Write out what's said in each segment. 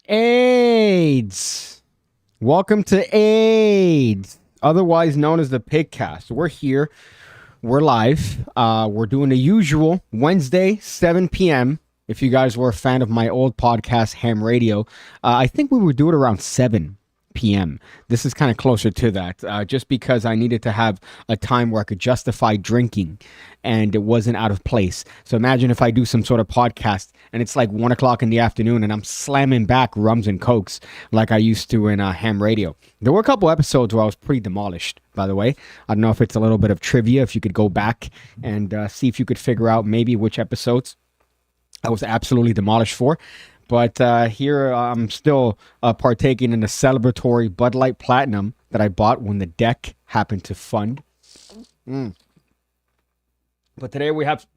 AIDS. Welcome to AIDS, otherwise known as the PigCast. We're here. We're live. We're doing the usual Wednesday, 7 p.m. If you guys were a fan of my old podcast, Ham Radio, I think we would do it around 7 p.m. This is kind of closer to that, just because I needed to have a time where I could justify drinking and it wasn't out of place. So imagine if I do some sort of podcast and it's like 1 o'clock in the afternoon and I'm slamming back rums and cokes like I used to in Ham Radio. There were a couple episodes where I was pretty demolished, by the way. I don't know if it's a little bit of trivia, if you could go back and see if you could figure out maybe which episodes I was absolutely demolished for. But here I'm still partaking in the celebratory Bud Light Platinum that I bought when the deck happened to fund. But today we have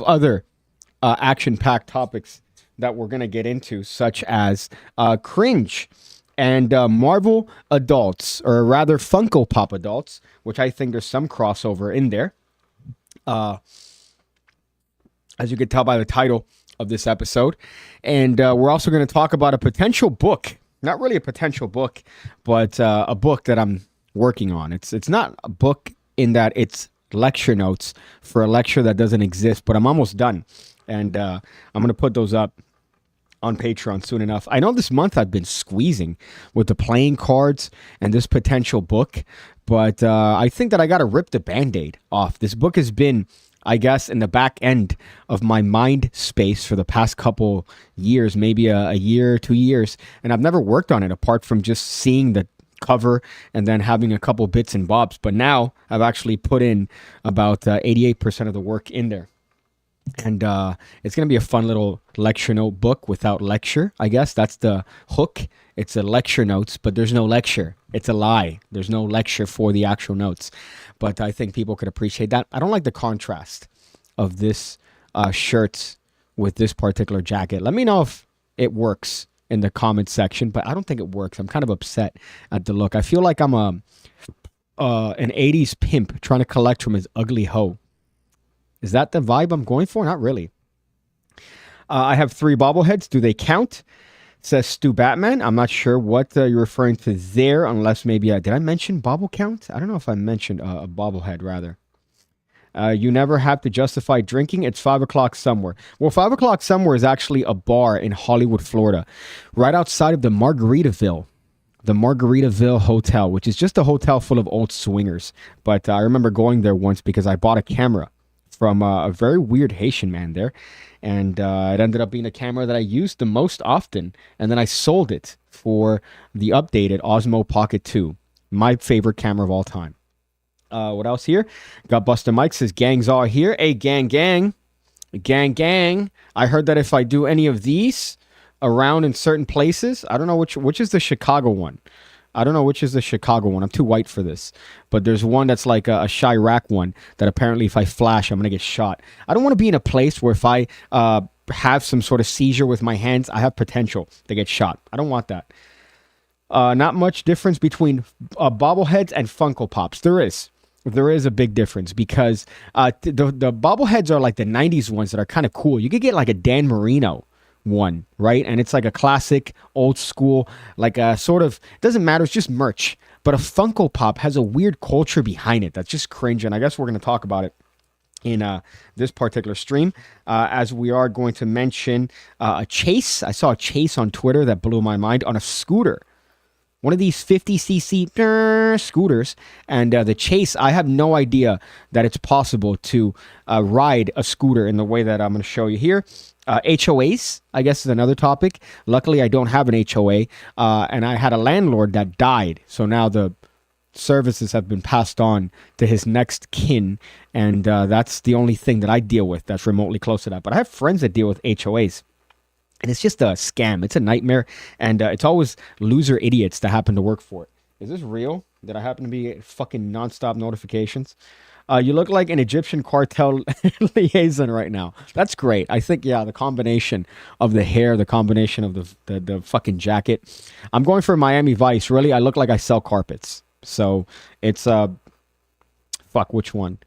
other action-packed topics that we're going to get into, such as Cringe and Marvel adults, or rather Funko Pop adults, which I think there's some crossover in there. As you can tell by the title of this episode. And we're also going to talk about a potential book. Not really a potential book, but a book that I'm working on. It's not a book in that it's lecture notes for a lecture that doesn't exist, but I'm almost done. And I'm going to put those up on Patreon soon enough. I know this month I've been squeezing with the playing cards and this potential book, but I think that I got to rip the Band-Aid off. This book has been, I guess, in the back end of my mind space for the past couple years, maybe a year, 2 years. And I've never worked on it apart from just seeing the cover and then having a couple bits and bobs. But now I've actually put in about 88% of the work in there. And it's going to be a fun little lecture note book without lecture, I guess. That's the hook. It's a lecture notes, but there's no lecture. It's a lie. There's no lecture for the actual notes. But I think people could appreciate that. I don't like the contrast of this shirt with this particular jacket. Let me know if it works in the comment section, but I don't think it works. I'm kind of upset at the look. I feel like I'm an 80s pimp trying to collect from his ugly hoe. Is that the vibe I'm going for? Not really. I have 3 bobbleheads. Do they count? Says Stu Batman. I'm not sure what you're referring to there, unless maybe did I mention bobble count? I don't know if I mentioned a bobblehead, rather. You never have to justify drinking. It's 5 o'clock somewhere. Well, 5 o'clock somewhere is actually a bar in Hollywood, Florida, right outside of the Margaritaville Hotel, which is just a hotel full of old swingers. But I remember going there once because I bought a camera from a very weird Haitian man there. And it ended up being a camera that I used the most often. And then I sold it for the updated Osmo Pocket 2. My favorite camera of all time. What else here? Got Buster Mike says, gangs are here. Hey, gang, gang. Gang, gang. I heard that if I do any of these around in certain places, I don't know which is the Chicago one. I don't know which is the Chicago one. I'm too white for this. But there's one that's like a Chirac one that apparently if I flash, I'm going to get shot. I don't want to be in a place where if I have some sort of seizure with my hands, I have potential to get shot. I don't want that. Not much difference between bobbleheads and Funko Pops. There is a big difference because the bobbleheads are like the 90s ones that are kind of cool. You could get like a Dan Marino one, right? And it's like a classic old school, like a sort of, doesn't matter, it's just merch. But a Funko Pop has a weird culture behind it that's just cringe, and I guess we're going to talk about it in this particular stream, as we are going to mention a chase. I saw a chase on Twitter that blew my mind on a scooter. One of these 50cc scooters, and the chase, I have no idea that it's possible to ride a scooter in the way that I'm going to show you here. HOAs, I guess, is another topic. Luckily, I don't have an HOA, and I had a landlord that died. So now the services have been passed on to his next kin, and that's the only thing that I deal with that's remotely close to that. But I have friends that deal with HOAs. And it's just a scam. It's a nightmare. And it's always loser idiots that happen to work for it. Is this real? Did I happen to be fucking nonstop notifications? You look like an Egyptian cartel liaison right now. That's great. I think, yeah, the combination of the hair, the combination of the fucking jacket. I'm going for Miami Vice. Really, I look like I sell carpets. So it's, fuck, which one?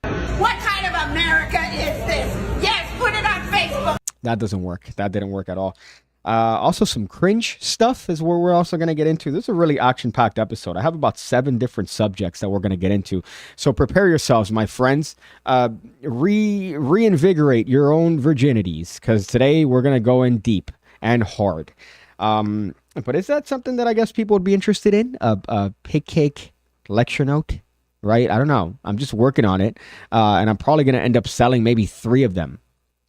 What kind of America is this? Yes, put it on Facebook. That doesn't work. That didn't work at all. Also, some cringe stuff is where we're also going to get into. This is a really action-packed episode. I have about 7 different subjects that we're going to get into. So prepare yourselves, my friends. Reinvigorate your own virginities, because today we're going to go in deep and hard. But is that something that I guess people would be interested in? A PigCake lecture note, right? I don't know. I'm just working on it. And I'm probably going to end up selling maybe 3 of them,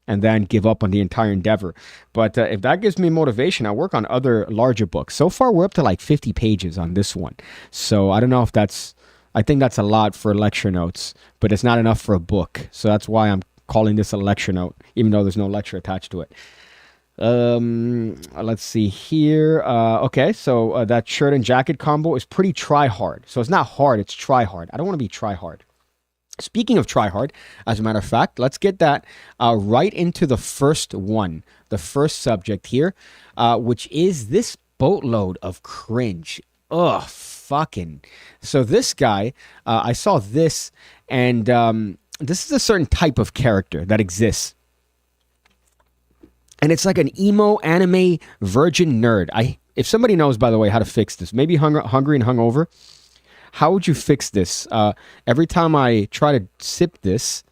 and then give up on the entire endeavor. But if that gives me motivation, I'll work on other larger books. So far, we're up to like 50 pages on this one. So I don't know if I think that's a lot for lecture notes, but it's not enough for a book. So that's why I'm calling this a lecture note, even though there's no lecture attached to it. Let's see here. Okay, so that shirt and jacket combo is pretty try-hard. So it's not hard, it's try-hard. I don't want to be try-hard. Speaking of try hard, as a matter of fact, let's get that right into the first one, the first subject here, which is this boatload of cringe. Ugh, fucking. So this guy, I saw this, and this is a certain type of character that exists. And it's like an emo anime virgin nerd. If somebody knows, by the way, how to fix this, maybe hungry and hungover, how would you fix this? Every time I try to sip this,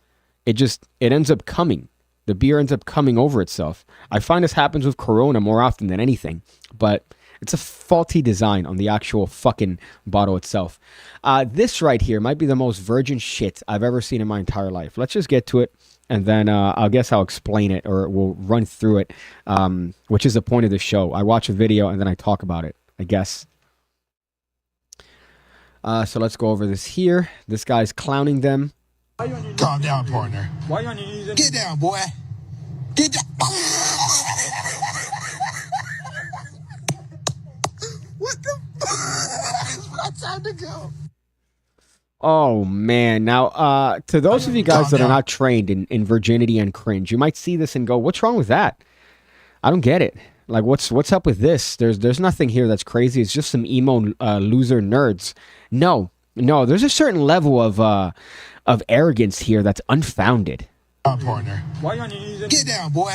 it ends up coming. The beer ends up coming over itself. I find this happens with Corona more often than anything, but it's a faulty design on the actual fucking bottle itself. This right here might be the most virgin shit I've ever seen in my entire life. Let's just get to it, and then I'll explain it, or we'll run through it, which is the point of the show. I watch a video, and then I talk about it, I guess. So let's go over this here. This guy's clowning them. Calm down, partner. Why you on your knees? Get down, boy. Get down. What the fuck? It's my time to go. Oh, man. Now, to those of you guys that are not trained in virginity and cringe, you might see this and go, what's wrong with that? I don't get it. Like, what's up with this? There's nothing here that's crazy. It's just some emo loser nerds. No, there's a certain level of arrogance here that's unfounded. Partner. Why you on your knees? Get down, boy.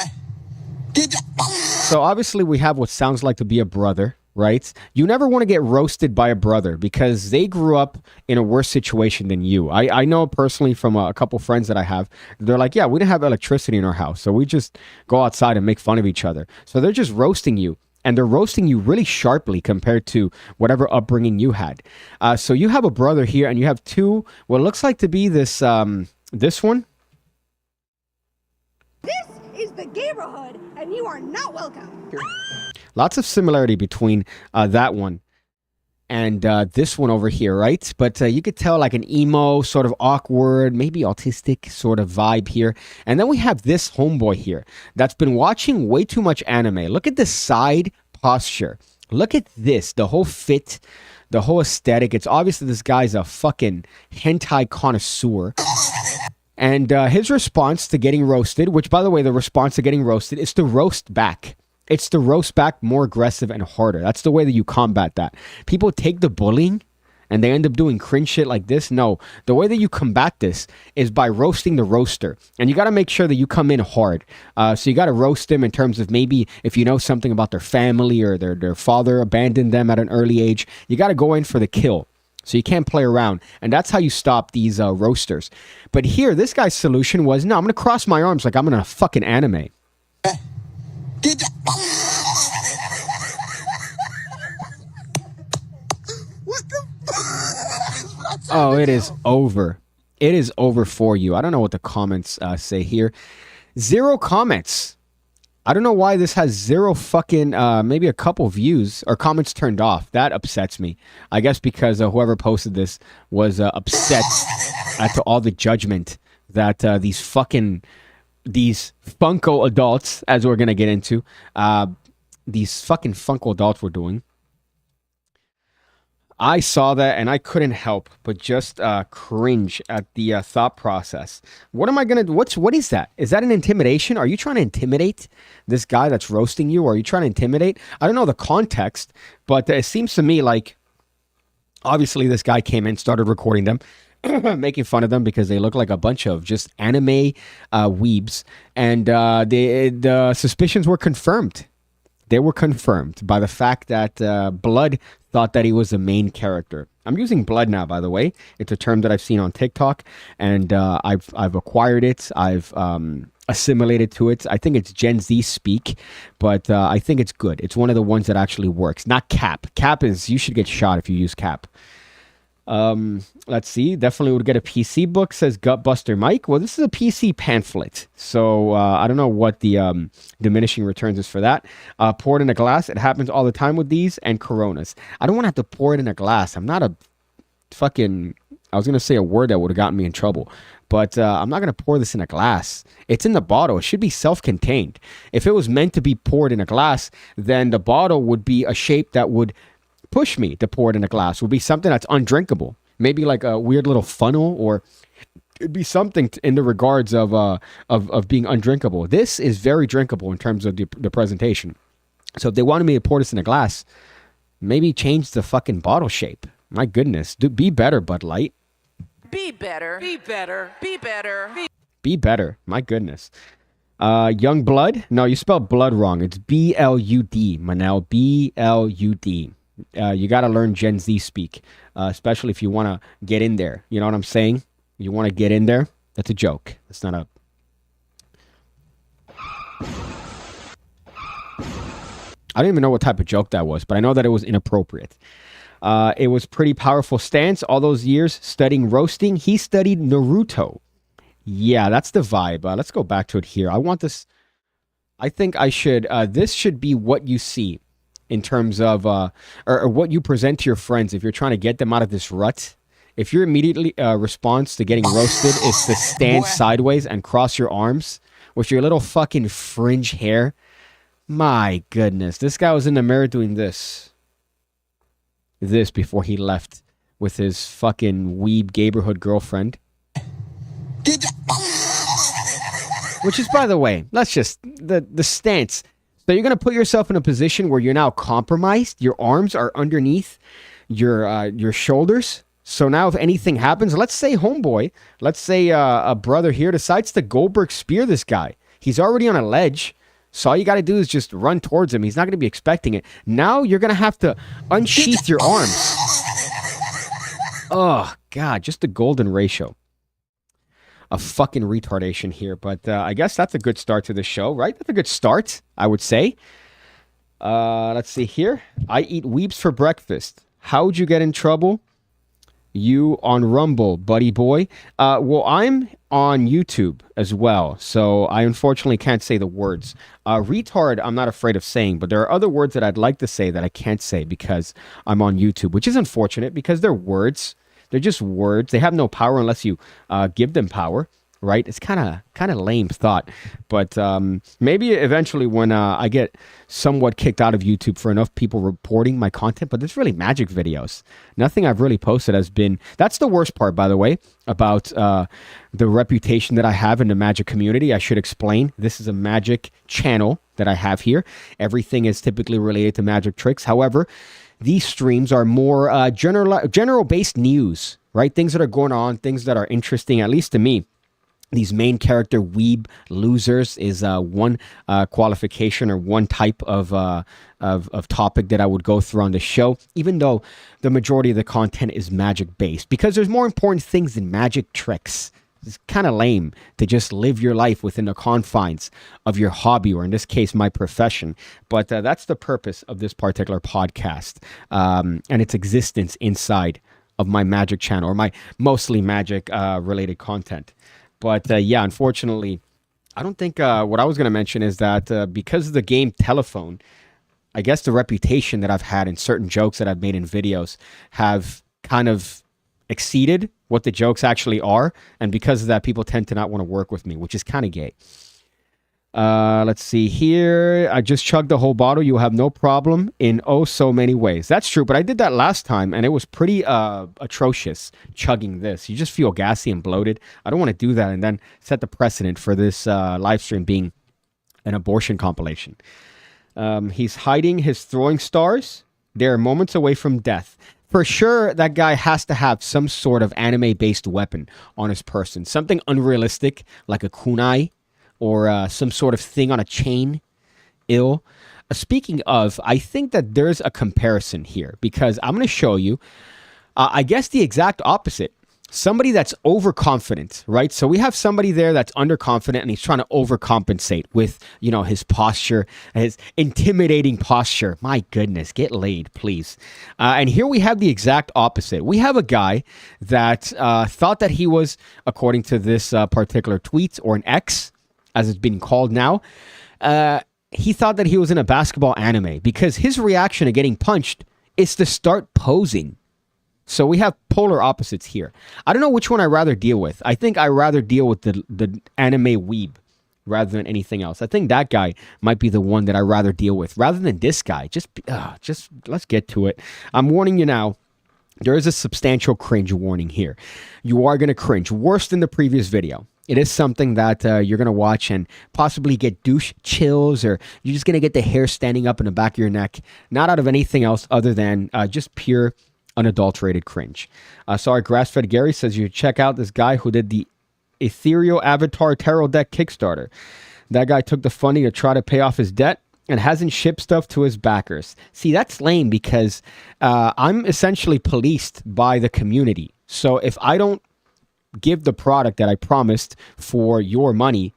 Get down. So obviously we have what sounds like to be a brother, right? You never want to get roasted by a brother because they grew up in a worse situation than you. I know personally from a couple friends that I have. They're like, yeah, we didn't have electricity in our house, so we just go outside and make fun of each other. So they're just roasting you. And they're roasting you really sharply compared to whatever upbringing you had. So you have a brother here, and you have 2, what looks like to be this one. This is the neighborhood, and you are not welcome. Lots of similarity between that one and this one over here, right? But you could tell like an emo, sort of awkward, maybe autistic sort of vibe here. And then we have this homeboy here that's been watching way too much anime. Look at the side posture. Look at this, the whole fit, the whole aesthetic. It's obviously this guy's a fucking hentai connoisseur. And his response to getting roasted, which by the way, the response to getting roasted is to roast back. It's to roast back more aggressive and harder. That's the way that you combat that. People take the bullying and they end up doing cringe shit like this. No, the way that you combat this is by roasting the roaster. And you got to make sure that you come in hard. So you got to roast them in terms of maybe if you know something about their family or their father abandoned them at an early age. You got to go in for the kill. So you can't play around. And that's how you stop these roasters. But here, this guy's solution was, no, I'm going to cross my arms like I'm in a fucking anime. Get down. What the fuck? Oh, it is over. It is over for you. I don't know what the comments say here. 0 comments. I don't know why this has 0 fucking, maybe a couple views or comments turned off. That upsets me. I guess because whoever posted this was upset at all the judgment that these Funko adults, as we're going to get into, these fucking Funko adults were doing. I saw that and I couldn't help but just cringe at the thought process. What am I going to, what is that? Is that an intimidation? Are you trying to intimidate this guy that's roasting you? Or are you trying to intimidate? I don't know the context, but it seems to me like, obviously this guy came in, started recording them. making fun of them because they look like a bunch of just anime weebs. And the suspicions were confirmed. They were confirmed by the fact that Blood thought that he was the main character. I'm using Blood now, by the way. It's a term that I've seen on TikTok, and I've acquired it. I've assimilated to it. I think it's Gen Z speak, but I think it's good. It's one of the ones that actually works. Not cap. Cap is, you should get shot if you use cap. Let's see. Definitely would get a PC book, says Gutbuster Mike. Well, this is a PC pamphlet, so I don't know what the diminishing returns is for that. Pour it in a glass. It happens all the time with these and Coronas. I don't want to have to pour it in a glass. I'm not a fucking... I was going to say a word that would have gotten me in trouble, but I'm not going to pour this in a glass. It's in the bottle. It should be self-contained. If it was meant to be poured in a glass, then the bottle would be a shape that would push me to pour it in a glass. Would be something that's undrinkable. Maybe like a weird little funnel, or it'd be something in the regards of being undrinkable. This is very drinkable in terms of the presentation. So if they wanted me to pour this in a glass, maybe change the fucking bottle shape. My goodness. Be better, Bud Light. Be better. Be better. Be better. Be better. My goodness. Young Blood. No, you spelled blood wrong. It's B-L-U-D, Manel. B-L-U-D. You got to learn Gen Z speak, especially if you want to get in there. You know what I'm saying? You want to get in there? That's a joke. It's not a... I don't even know what type of joke that was, but I know that it was inappropriate. It was pretty powerful stance. All those years studying roasting. He studied Naruto. Yeah, that's the vibe. Let's go back to it here. I want this. I think I should. This should be what you see in terms of, or what you present to your friends if you're trying to get them out of this rut. If your immediately response to getting roasted is to stand sideways and cross your arms with your little fucking fringe hair. My goodness. This guy was in the mirror doing this before he left with his fucking weeb neighborhood girlfriend. Which is, by the way, let's just, the stance. So you're going to put yourself in a position where you're now compromised. Your arms are underneath your shoulders. So now if anything happens, let's say homeboy, let's say a brother here decides to Goldberg spear this guy. He's already on a ledge. So all you got to do is just run towards him. He's not going to be expecting it. Now you're going to have to unsheath your arms. Oh, God, just the golden ratio. A fucking retardation here. But I guess that's a good start to the show, right? That's a good start, I would say. Let's see here. I eat weeps for breakfast. How'd you get in trouble? You on Rumble, buddy boy. Well, I'm on YouTube as well, so I unfortunately can't say the words. Retard, I'm not afraid of saying, but there are other words that I'd like to say that I can't say because I'm on YouTube, which is unfortunate because they're words. They're just words. They have no power unless you give them power, right? It's kind of lame thought, but maybe eventually when I get somewhat kicked out of YouTube for enough people reporting my content, but it's really magic videos. Nothing I've really posted has been... That's the worst part, by the way, about the reputation that I have in the magic community. I should explain. This is a magic channel that I have here. Everything is typically related to magic tricks. However, these streams are more general-based news, right? Things that are going on, things that are interesting, at least to me. These main character weeb losers is one qualification or one type of topic that I would go through on the show, even though the majority of the content is magic based, because there's more important things than magic tricks. It's kind of lame to just live your life within the confines of your hobby, or in this case, my profession. But that's the purpose of this particular podcast and its existence inside of my magic channel, or my mostly magic related content. But yeah, unfortunately, I don't think what I was going to mention is that because of the game Telephone, I guess the reputation that I've had in certain jokes that I've made in videos have kind of exceeded what the jokes actually are. And because of that, people tend to not want to work with me, which is kind of gay. Let's see here. I just chugged the whole bottle. You have no problem in oh so many ways. That's true, but I did that last time, and it was pretty atrocious chugging this. You just feel gassy and bloated. I don't want to do that and then set the precedent for this live stream being an abortion compilation. He's hiding his throwing stars. They're moments away from death. For sure, that guy has to have some sort of anime-based weapon on his person. Something unrealistic, like a kunai, or some sort of thing on a chain. Ill. Speaking of, I think that there's a comparison here, because I'm going to show you, I guess, the exact opposite. Somebody that's overconfident, right? So we have somebody there that's underconfident and he's trying to overcompensate with, you know, his posture, his intimidating posture. My goodness, get laid, please. And here we have the exact opposite. We have a guy that thought that he was, according to this particular tweet, or an X, as it's been called now, he thought that he was in a basketball anime because his reaction to getting punched is to start posing. So we have polar opposites here. I don't know which one I'd rather deal with. I think I'd rather deal with the anime weeb rather than anything else. I think that guy might be the one that I'd rather deal with rather than this guy. Just let's get to it. I'm warning you now. There is a substantial cringe warning here. You are going to cringe worse than the previous video. It is something that you're going to watch and possibly get douche chills, or you're just going to get the hair standing up in the back of your neck. Not out of anything else other than just pure unadulterated cringe. Sorry, Grassfed Gary says you check out this guy who did the Ethereal Avatar Tarot Deck Kickstarter. That guy took the funding to try to pay off his debt and hasn't shipped stuff to his backers. See, that's lame because I'm essentially policed by the community. So if I don't give the product that I promised for your money,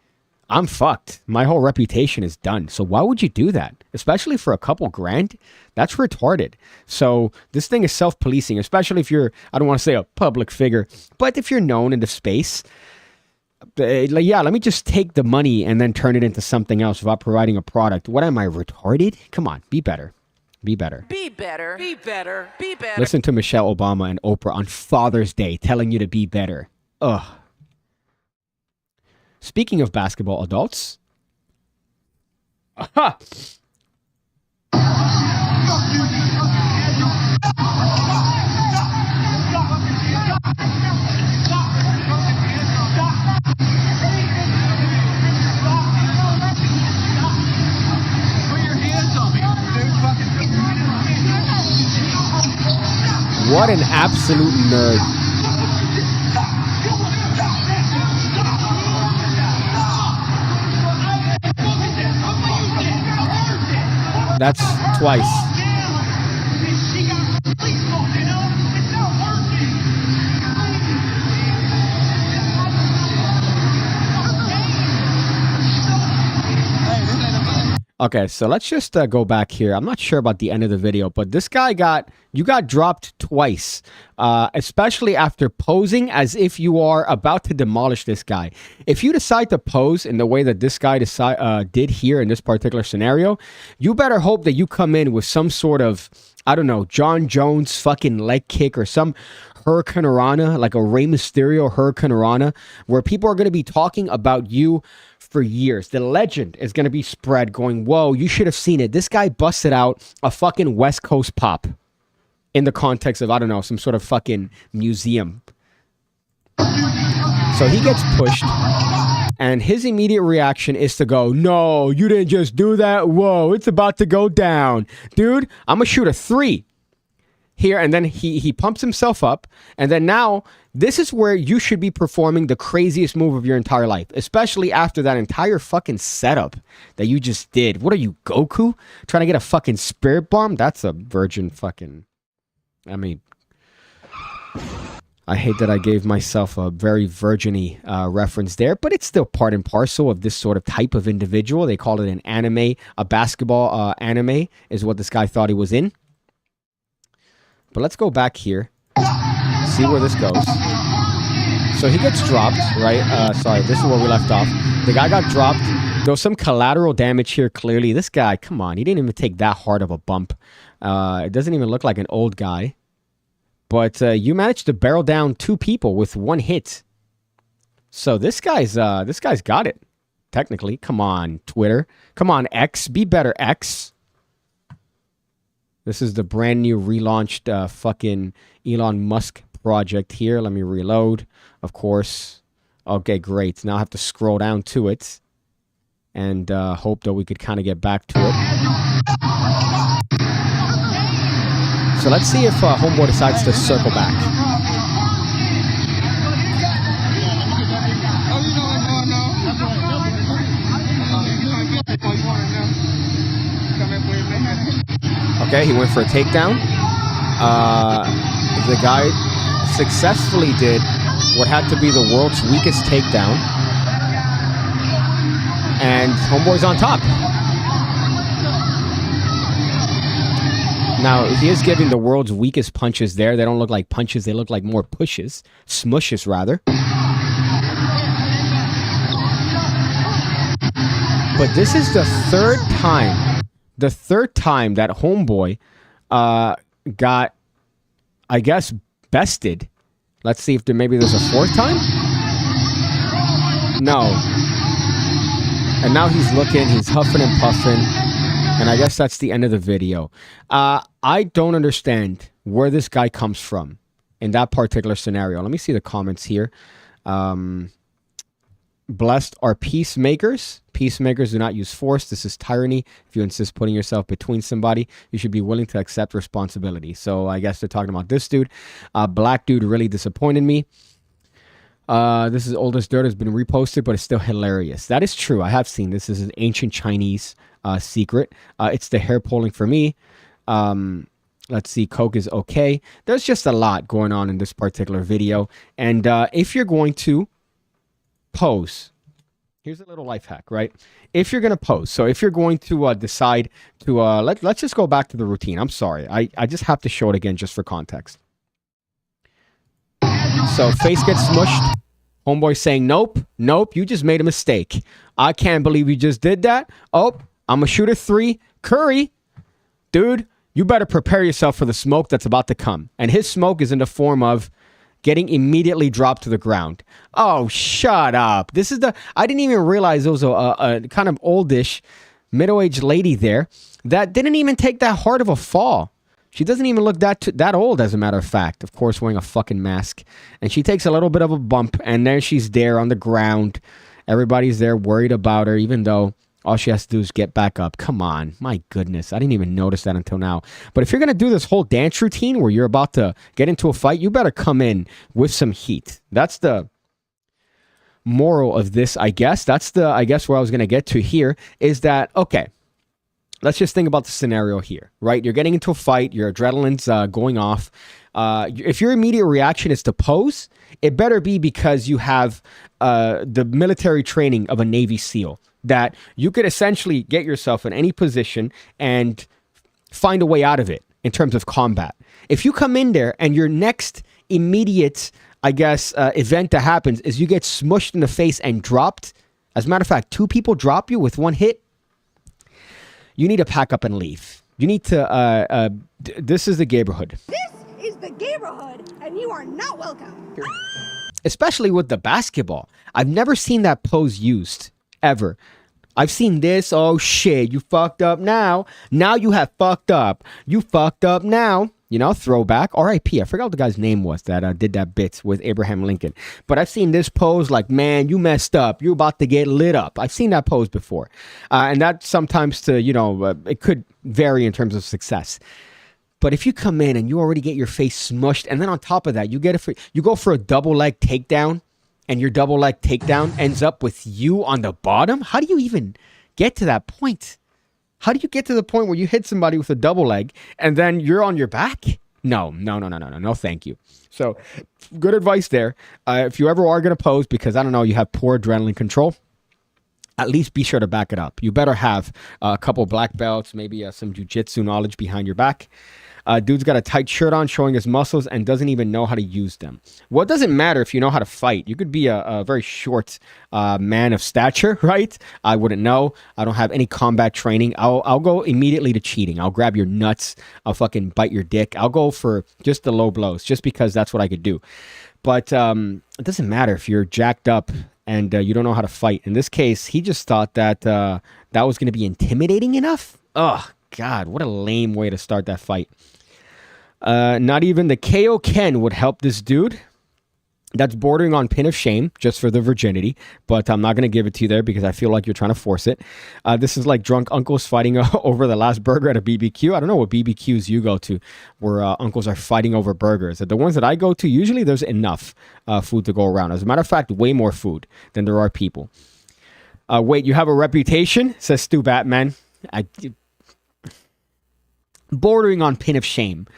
I'm fucked. My whole reputation is done. So why would you do that? Especially for a couple grand? That's retarded. So this thing is self-policing, especially if you're, I don't want to say a public figure, but if you're known in the space, yeah, let me just take the money and then turn it into something else without providing a product. What am I, retarded? Come on, be better. Be better. Be better. Be better. Be better. Listen to Michelle Obama and Oprah on Father's Day telling you to be better. Ugh. Speaking of basketball adults. Aha! What an absolute nerd. That's twice. Okay, so let's just go back here. I'm not sure about the end of the video, but this guy got dropped twice, especially after posing as if you are about to demolish this guy. If you decide to pose in the way that this guy did here in this particular scenario, you better hope that you come in with some sort of, I don't know, John Jones fucking leg kick or some hurricanrana, like a Rey Mysterio hurricanrana, where people are going to be talking about you for years. The legend is going to be spread going, whoa, you should have seen it. This guy busted out a fucking West Coast pop in the context of, I don't know, some sort of fucking museum. So he gets pushed and his immediate reaction is to go, no, you didn't just do that. Whoa, it's about to go down. Dude, I'm going to shoot a 3 here. And then he pumps himself up. And then now this is where you should be performing the craziest move of your entire life, especially after that entire fucking setup that you just did. What are you, Goku? Trying to get a fucking spirit bomb? That's a virgin fucking, I mean, I hate that I gave myself a very virgin-y reference there, but it's still part and parcel of this sort of type of individual. They call it an anime, a basketball anime is what this guy thought he was in. But let's go back here, see where this goes. So he gets dropped, right? Sorry, this is where we left off. The guy got dropped. There was some collateral damage here, clearly. This guy, come on, he didn't even take that hard of a bump. It doesn't even look like an old guy. But you managed to barrel down 2 people with 1 hit. So this guy's got it, technically. Come on, Twitter. Come on, X. Be better, X. This is the brand new relaunched fucking Elon Musk project here. Let me reload, of course. Okay, great. Now I have to scroll down to it and hope that we could kind of get back to it. So let's see if Homeboy decides to circle back. Okay, he went for a takedown. The guy successfully did what had to be the world's weakest takedown. And Homeboy's on top. Now, he is giving the world's weakest punches there. They don't look like punches. They look like more pushes. Smushes, rather. But this is the third time that Homeboy got, I guess, bested. Let's see if maybe there's a fourth time. No. And now he's looking, he's huffing and puffing. And I guess that's the end of the video. I don't understand where this guy comes from in that particular scenario. Let me see the comments here. Blessed are peacemakers. Peacemakers do not use force. This is tyranny. If you insist putting yourself between somebody, you should be willing to accept responsibility. So I guess they're talking about this dude. Black dude really disappointed me. This is oldest dirt, has been reposted, but it's still hilarious. That is true. I have seen this. This is an ancient Chinese secret. It's the hair pulling for me. Let's see. Coke is okay. There's just a lot going on in this particular video. And if you're going to pose, here's a little life hack, right? If you're going to pose, so if you're going to decide to, let's just go back to the routine. I'm sorry. I just have to show it again just for context. So face gets smushed. Homeboy saying, nope, you just made a mistake. I can't believe you just did that. Oh, I'm a shooter 3. Curry, dude, you better prepare yourself for the smoke that's about to come. And his smoke is in the form of getting immediately dropped to the ground. Oh, shut up. I didn't even realize there was a kind of oldish, middle-aged lady there that didn't even take that hard of a fall. She doesn't even look that old, as a matter of fact. Of course, wearing a fucking mask. And she takes a little bit of a bump, and there she's there on the ground. Everybody's there worried about her, even though all she has to do is get back up. Come on. My goodness. I didn't even notice that until now. But if you're going to do this whole dance routine where you're about to get into a fight, you better come in with some heat. That's the moral of this, I guess. That's where I was going to get to here is that, okay, let's just think about the scenario here, right? You're getting into a fight. Your adrenaline's going off. If your immediate reaction is to pose, it better be because you have the military training of a Navy SEAL, that you could essentially get yourself in any position and find a way out of it in terms of combat. If you come in there and your next immediate, I guess, event that happens is you get smushed in the face and dropped, as a matter of fact, 2 people drop you with 1 hit, you need to pack up and leave. You need to, this is the Gaberhood. This is the Gaberhood, and you are not welcome. Especially with the basketball. I've never seen that pose used, ever. I've seen this, oh shit, you fucked up now. Now you have fucked up. You fucked up now. You know, throwback. R.I.P. I forgot what the guy's name was that did that bit with Abraham Lincoln. But I've seen this pose like, man, you messed up. You're about to get lit up. I've seen that pose before. And that sometimes it could vary in terms of success. But if you come in and you already get your face smushed, and then on top of that, you go for a double leg takedown, and your double leg takedown ends up with you on the bottom, how do you even get to that point? How do you get to the point where you hit somebody with a double leg and then you're on your back? No, thank you. So good advice there. If you ever are going to pose, because I don't know, you have poor adrenaline control, at least be sure to back it up. You better have a couple black belts, maybe some jiu-jitsu knowledge behind your back. Dude's got a tight shirt on showing his muscles and doesn't even know how to use them. Well, it doesn't matter if you know how to fight. You could be a very short man of stature, right? I wouldn't know. I don't have any combat training. I'll go immediately to cheating. I'll grab your nuts. I'll fucking bite your dick. I'll go for just the low blows just because that's what I could do. But it doesn't matter if you're jacked up and you don't know how to fight. In this case, he just thought that that was going to be intimidating enough. Oh, God, what a lame way to start that fight. Not even the KO Ken would help this dude. That's bordering on pin of shame, just for the virginity, but I'm not going to give it to you there because I feel like you're trying to force it. This is like drunk uncles fighting over the last burger at a BBQ. I don't know what BBQs you go to where uncles are fighting over burgers. The ones that I go to, usually there's enough food to go around. As a matter of fact, way more food than there are people. Wait, you have a reputation? Says Stu Batman. Bordering on pin of shame.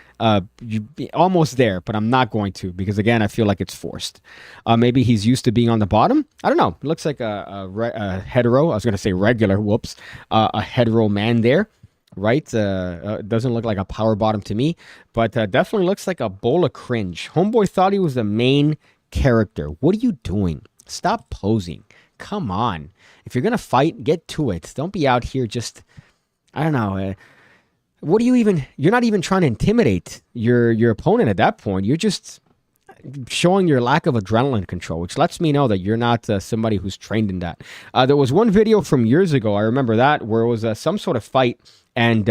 Almost there, but I'm not going to because, again, I feel like it's forced. Maybe he's used to being on the bottom. I don't know. It looks like a hetero. I was going to say regular. Whoops. A hetero man there, right? Doesn't look like a power bottom to me, but definitely looks like a bowl of cringe. Homeboy thought he was the main character. What are you doing? Stop posing. Come on. If you're going to fight, get to it. Don't be out here just, I don't know. What do you even, you're not even trying to intimidate your opponent at that point. You're just showing your lack of adrenaline control, which lets me know that you're not somebody who's trained in that. There was one video from years ago, I remember that, where it was some sort of fight, and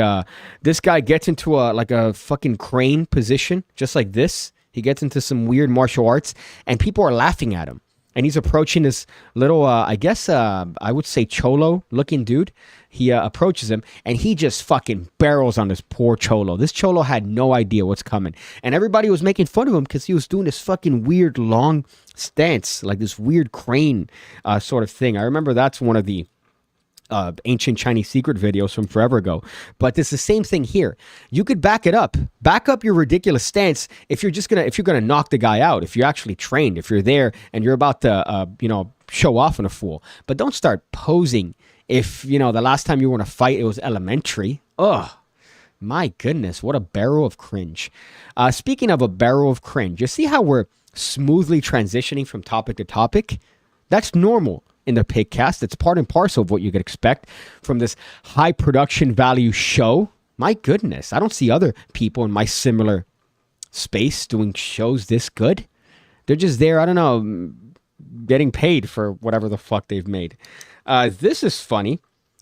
this guy gets into a fucking crane position, just like this. He gets into some weird martial arts, and people are laughing at him. And he's approaching this little, I guess, I would say cholo-looking dude. He approaches him, and he just fucking barrels on this poor cholo. This cholo had no idea what's coming. And everybody was making fun of him because he was doing this fucking weird long stance, like this weird crane sort of thing. I remember that's one of the ancient Chinese secret videos from forever ago. But it's the same thing here. You could back it up. Back up your ridiculous stance if you're gonna knock the guy out, if you're actually trained, if you're there and you're about to show off on a fool. But don't start posing if the last time you were in a fight it was elementary. Ugh. My goodness, what a barrel of cringe. Speaking of a barrel of cringe, you see how we're smoothly transitioning from topic to topic? That's normal in the PigCast. It's part and parcel of what you could expect from this high production value show. My goodness, I don't see other people in my similar space doing shows this good. They're just there, I don't know, getting paid for whatever the fuck they've made. This is funny.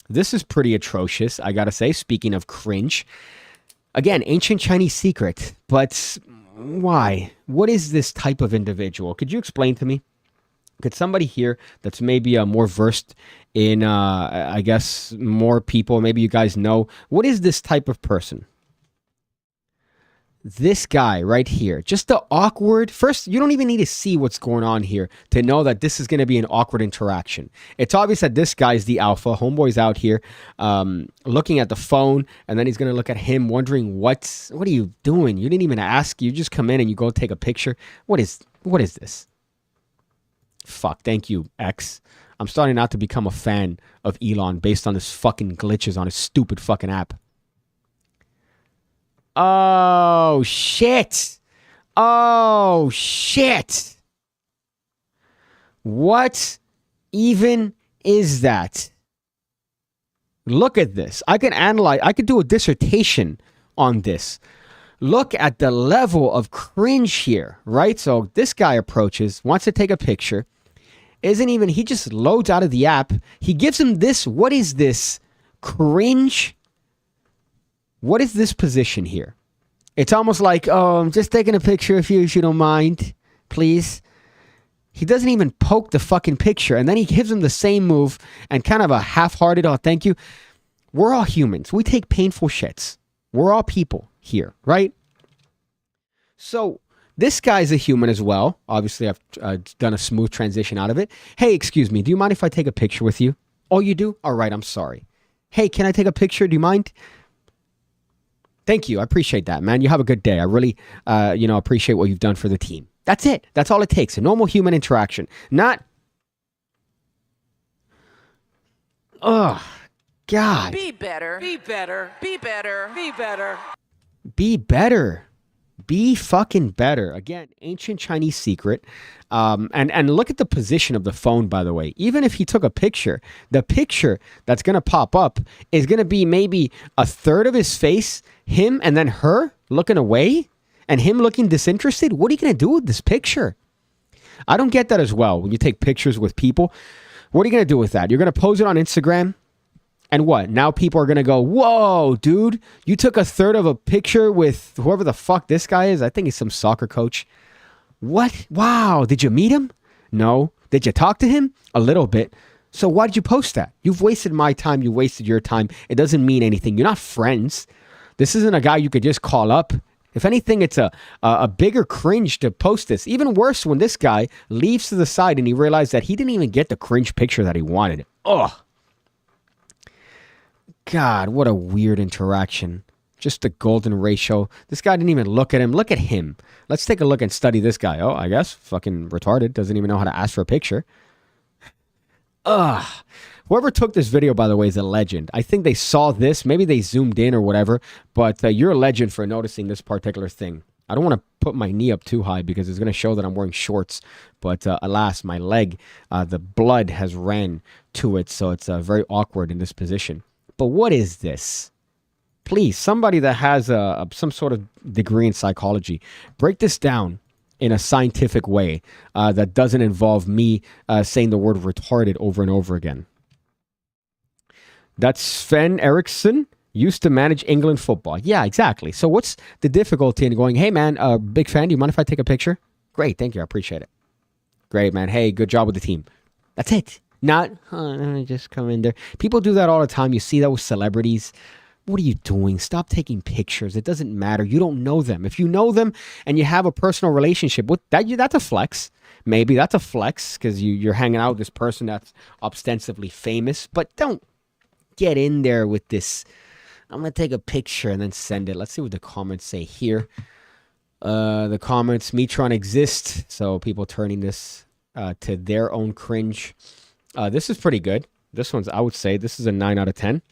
This is pretty atrocious, I gotta say, speaking of cringe. Again, ancient Chinese secret, but why? What is this type of individual? Could you explain to me? Could somebody here that's maybe more versed in, I guess, more people, maybe you guys know, what is this type of person? This guy right here, just the awkward, first, you don't even need to see what's going on here to know that this is going to be an awkward interaction. It's obvious that this guy's the alpha. Homeboy's out here looking at the phone, and then he's going to look at him wondering, what are you doing? You didn't even ask. You just come in and you go take a picture. What is this? Fuck, thank you, X. I'm starting not to become a fan of Elon based on this fucking glitches on his stupid fucking app. Oh, shit. Oh, shit. What even is that? Look at this. I could do a dissertation on this. Look at the level of cringe here, right? So this guy approaches, wants to take a picture. He just loads out of the app. He gives him this. What is this? Cringe? What is this position here? It's almost like, oh, I'm just taking a picture if you don't mind, please. He doesn't even poke the fucking picture. And then he gives him the same move and kind of a half-hearted, oh, thank you. We're all humans. We take painful shits. We're all people here, right? So this guy's a human as well. Obviously, I've done a smooth transition out of it. Hey, excuse me. Do you mind if I take a picture with you? Oh, you do? All right, I'm sorry. Hey, can I take a picture? Do you mind? Thank you. I appreciate that, man. You have a good day. I really, appreciate what you've done for the team. That's it. That's all it takes. A normal human interaction. Not... Oh, God. Be better. Be better. Be better. Be better. Be better. Be fucking better. Again, ancient Chinese secret. And look at the position of the phone, by the way. Even if he took a picture, the picture that's going to pop up is going to be maybe a third of his face, him, and then her looking away, and him looking disinterested. What are you going to do with this picture? I don't get that as well. When you take pictures with people, what are you going to do with that? You're going to post it on Instagram? And what? Now people are going to go, whoa, dude, you took a third of a picture with whoever the fuck this guy is. I think he's some soccer coach. What? Wow. Did you meet him? No. Did you talk to him? A little bit. So why did you post that? You've wasted my time. You wasted your time. It doesn't mean anything. You're not friends. This isn't a guy you could just call up. If anything, it's a bigger cringe to post this. Even worse when this guy leaves to the side and he realized that he didn't even get the cringe picture that he wanted. Ugh. God, what a weird interaction. Just the golden ratio. This guy didn't even look at him. Look at him. Let's take a look and study this guy. Oh, I guess fucking retarded. Doesn't even know how to ask for a picture. Ugh. Whoever took this video, by the way, is a legend. I think they saw this. Maybe they zoomed in or whatever. But you're a legend for noticing this particular thing. I don't want to put my knee up too high because it's going to show that I'm wearing shorts. But alas, my leg, the blood has ran to it. So it's very awkward in this position. But what is this? Please, somebody that has some sort of degree in psychology, break this down in a scientific way that doesn't involve me saying the word retarded over and over again. That's Sven Eriksson, used to manage England football. Yeah, exactly. So what's the difficulty in going, hey, man, big fan, do you mind if I take a picture? Great, thank you, I appreciate it. Great, man. Hey, good job with the team. That's it. Not, just come in there. People do that all the time. You see that with celebrities. What are you doing? Stop taking pictures. It doesn't matter. You don't know them. If you know them and you have a personal relationship with that, that's a flex. Maybe that's a flex because you're hanging out with this person that's ostensibly famous. But don't get in there with this. I'm going to take a picture and then send it. Let's see what the comments say here. The comments, me trying to exist. So people turning this to their own cringe. This is pretty good. This one's, I would say, this is a 9 out of 10.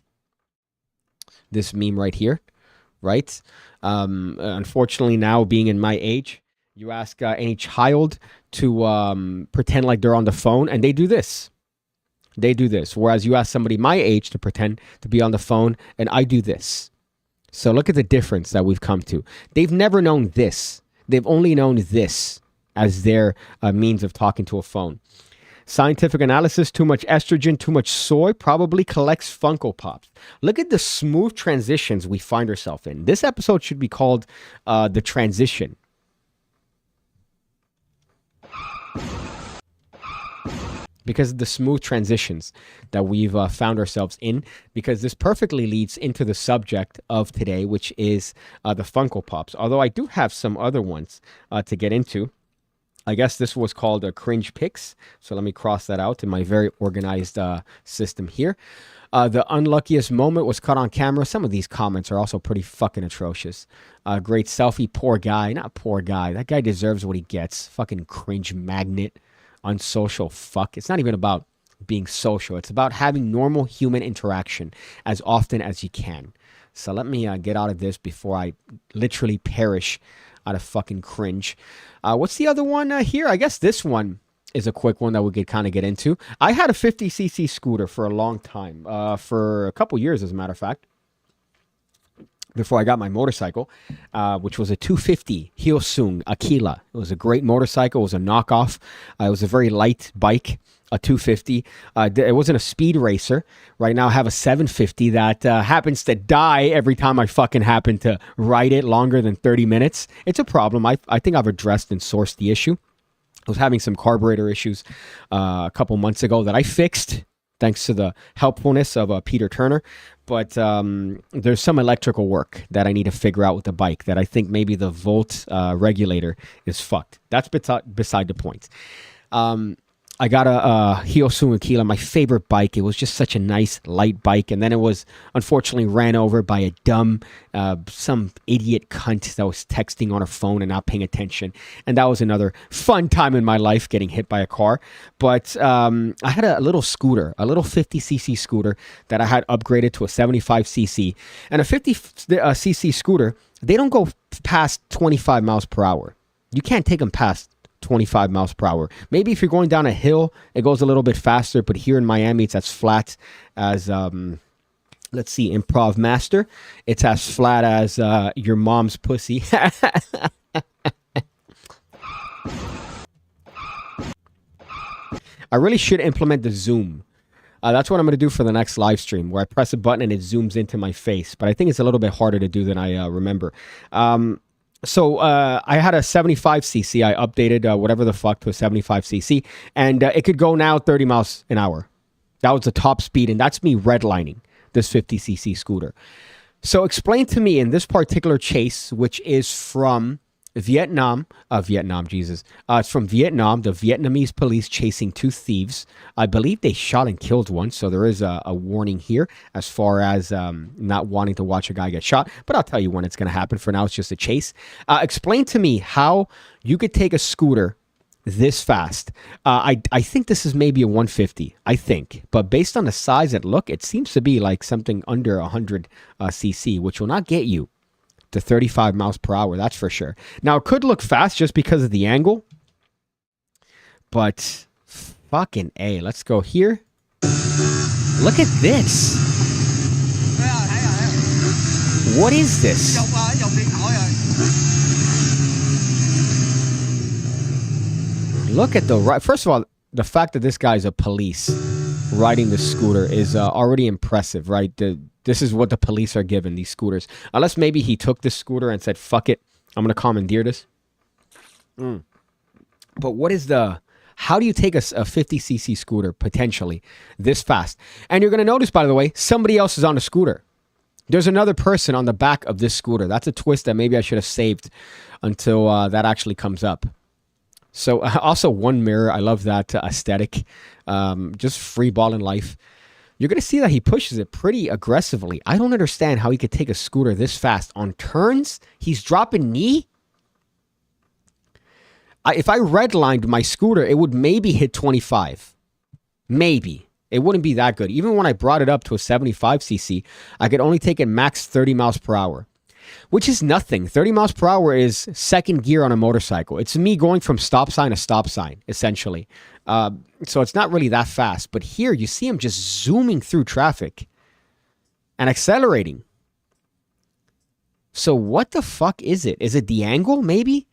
This meme right here, right? Unfortunately, now being in my age, you ask any child to pretend like they're on the phone, and they do this. They do this. Whereas you ask somebody my age to pretend to be on the phone, and I do this. So look at the difference that we've come to. They've never known this. They've only known this as their means of talking to a phone. Scientific analysis, too much estrogen, too much soy, probably collects Funko Pops. Look at the smooth transitions we find ourselves in. This episode should be called The Transition. Because of the smooth transitions that we've found ourselves in. Because this perfectly leads into the subject of today, which is the Funko Pops. Although I do have some other ones to get into. I guess this was called a Cringe Picks. So let me cross that out in my very organized system here. The unluckiest moment was caught on camera. Some of these comments are also pretty fucking atrocious. Great selfie. Poor guy. Not poor guy. That guy deserves what he gets. Fucking cringe magnet. Unsocial fuck. It's not even about being social. It's about having normal human interaction as often as you can. So let me get out of this before I literally perish out of fucking cringe. What's the other one here? I guess this one is a quick one that we could kind of get into. I had a 50cc scooter for a long time, for a couple years, as a matter of fact, before I got my motorcycle, which was a 250 Hyosung Aquila. It was a great motorcycle. It was a knockoff. It was a very light bike, a 250. It wasn't a speed racer. Right now I have a 750 that happens to die every time I fucking happen to ride it longer than 30 minutes. It's a problem. I think I've addressed and sourced the issue. I was having some carburetor issues a couple months ago that I fixed thanks to the helpfulness of Peter Turner. But there's some electrical work that I need to figure out with the bike that I think maybe the volt regulator is fucked. That's beside the point. I got a Hyosung Aquila, my favorite bike. It was just such a nice, light bike. And then it was unfortunately ran over by a dumb, some idiot cunt that was texting on her phone and not paying attention. And that was another fun time in my life, getting hit by a car. But I had a little scooter, a little 50cc scooter that I had upgraded to a 75cc. And a 50cc scooter, they don't go past 25 miles per hour. You can't take them past 25 miles per hour. Maybe if you're going down a hill, it goes a little bit faster, but here in Miami, it's as flat as, let's see, Improv Master. It's as flat as your mom's pussy. I really should implement the zoom. That's what I'm going to do for the next live stream, where I press a button and it zooms into my face. But I think it's a little bit harder to do than I remember. So I had a 75cc. I updated whatever the fuck to a 75cc, and it could go now 30 miles an hour. That was the top speed, and that's me redlining this 50cc scooter. So explain to me in this particular chase, which is from Vietnam, it's from Vietnam, the Vietnamese police chasing two thieves. I believe they shot and killed one, so there is a warning here as far as not wanting to watch a guy get shot, but I'll tell you when it's going to happen. For now, it's just a chase. Explain to me how you could take a scooter this fast. I think this is maybe a 150, I think, but based on the size and look, it seems to be like something under 100 cc, which will not get you to 35 miles per hour, that's for sure. Now, it could look fast just because of the angle, but fucking A. Let's go here. Look at this. What is this? Look at the right. First of all, the fact that this guy's a police riding the scooter is already impressive, right? This is what the police are given, these scooters. Unless maybe he took this scooter and said, fuck it, I'm going to commandeer this. But what is how do you take a 50cc scooter potentially this fast? And you're going to notice, by the way, somebody else is on the scooter. There's another person on the back of this scooter. That's a twist that maybe I should have saved until that actually comes up. So also one mirror. I love that aesthetic. Just free ball in life. You're going to see that he pushes it pretty aggressively. I don't understand how he could take a scooter this fast. On turns, he's dropping knee. If I redlined my scooter, it would maybe hit 25. Maybe. It wouldn't be that good. Even when I brought it up to a 75cc, I could only take it max 30 miles per hour. Which is nothing. 30 miles per hour is second gear on a motorcycle. It's me going from stop sign to stop sign, essentially. So it's not really that fast. But here, you see him just zooming through traffic and accelerating. So what the fuck is it? Is it the angle, maybe?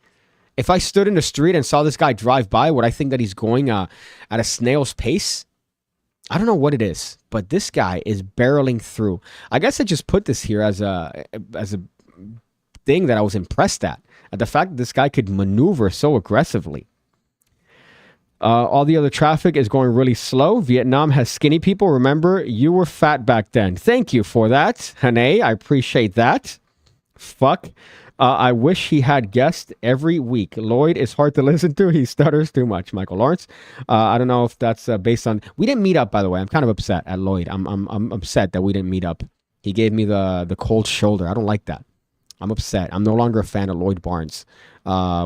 If I stood in the street and saw this guy drive by, would I think that he's going at a snail's pace? I don't know what it is, but this guy is barreling through. I guess I just put this here as a thing that I was impressed at the fact that this guy could maneuver so aggressively. All the other traffic is going really slow. Vietnam has skinny people. Remember, you were fat back then. Thank you for that, Hane. I appreciate that. Fuck. I wish he had guests every week. Lloyd is hard to listen to. He stutters too much. Michael Lawrence. I don't know if that's based on. We didn't meet up, by the way. I'm kind of upset at Lloyd. I'm upset that we didn't meet up. He gave me the cold shoulder. I don't like that. I'm upset. I'm no longer a fan of Lloyd Barnes.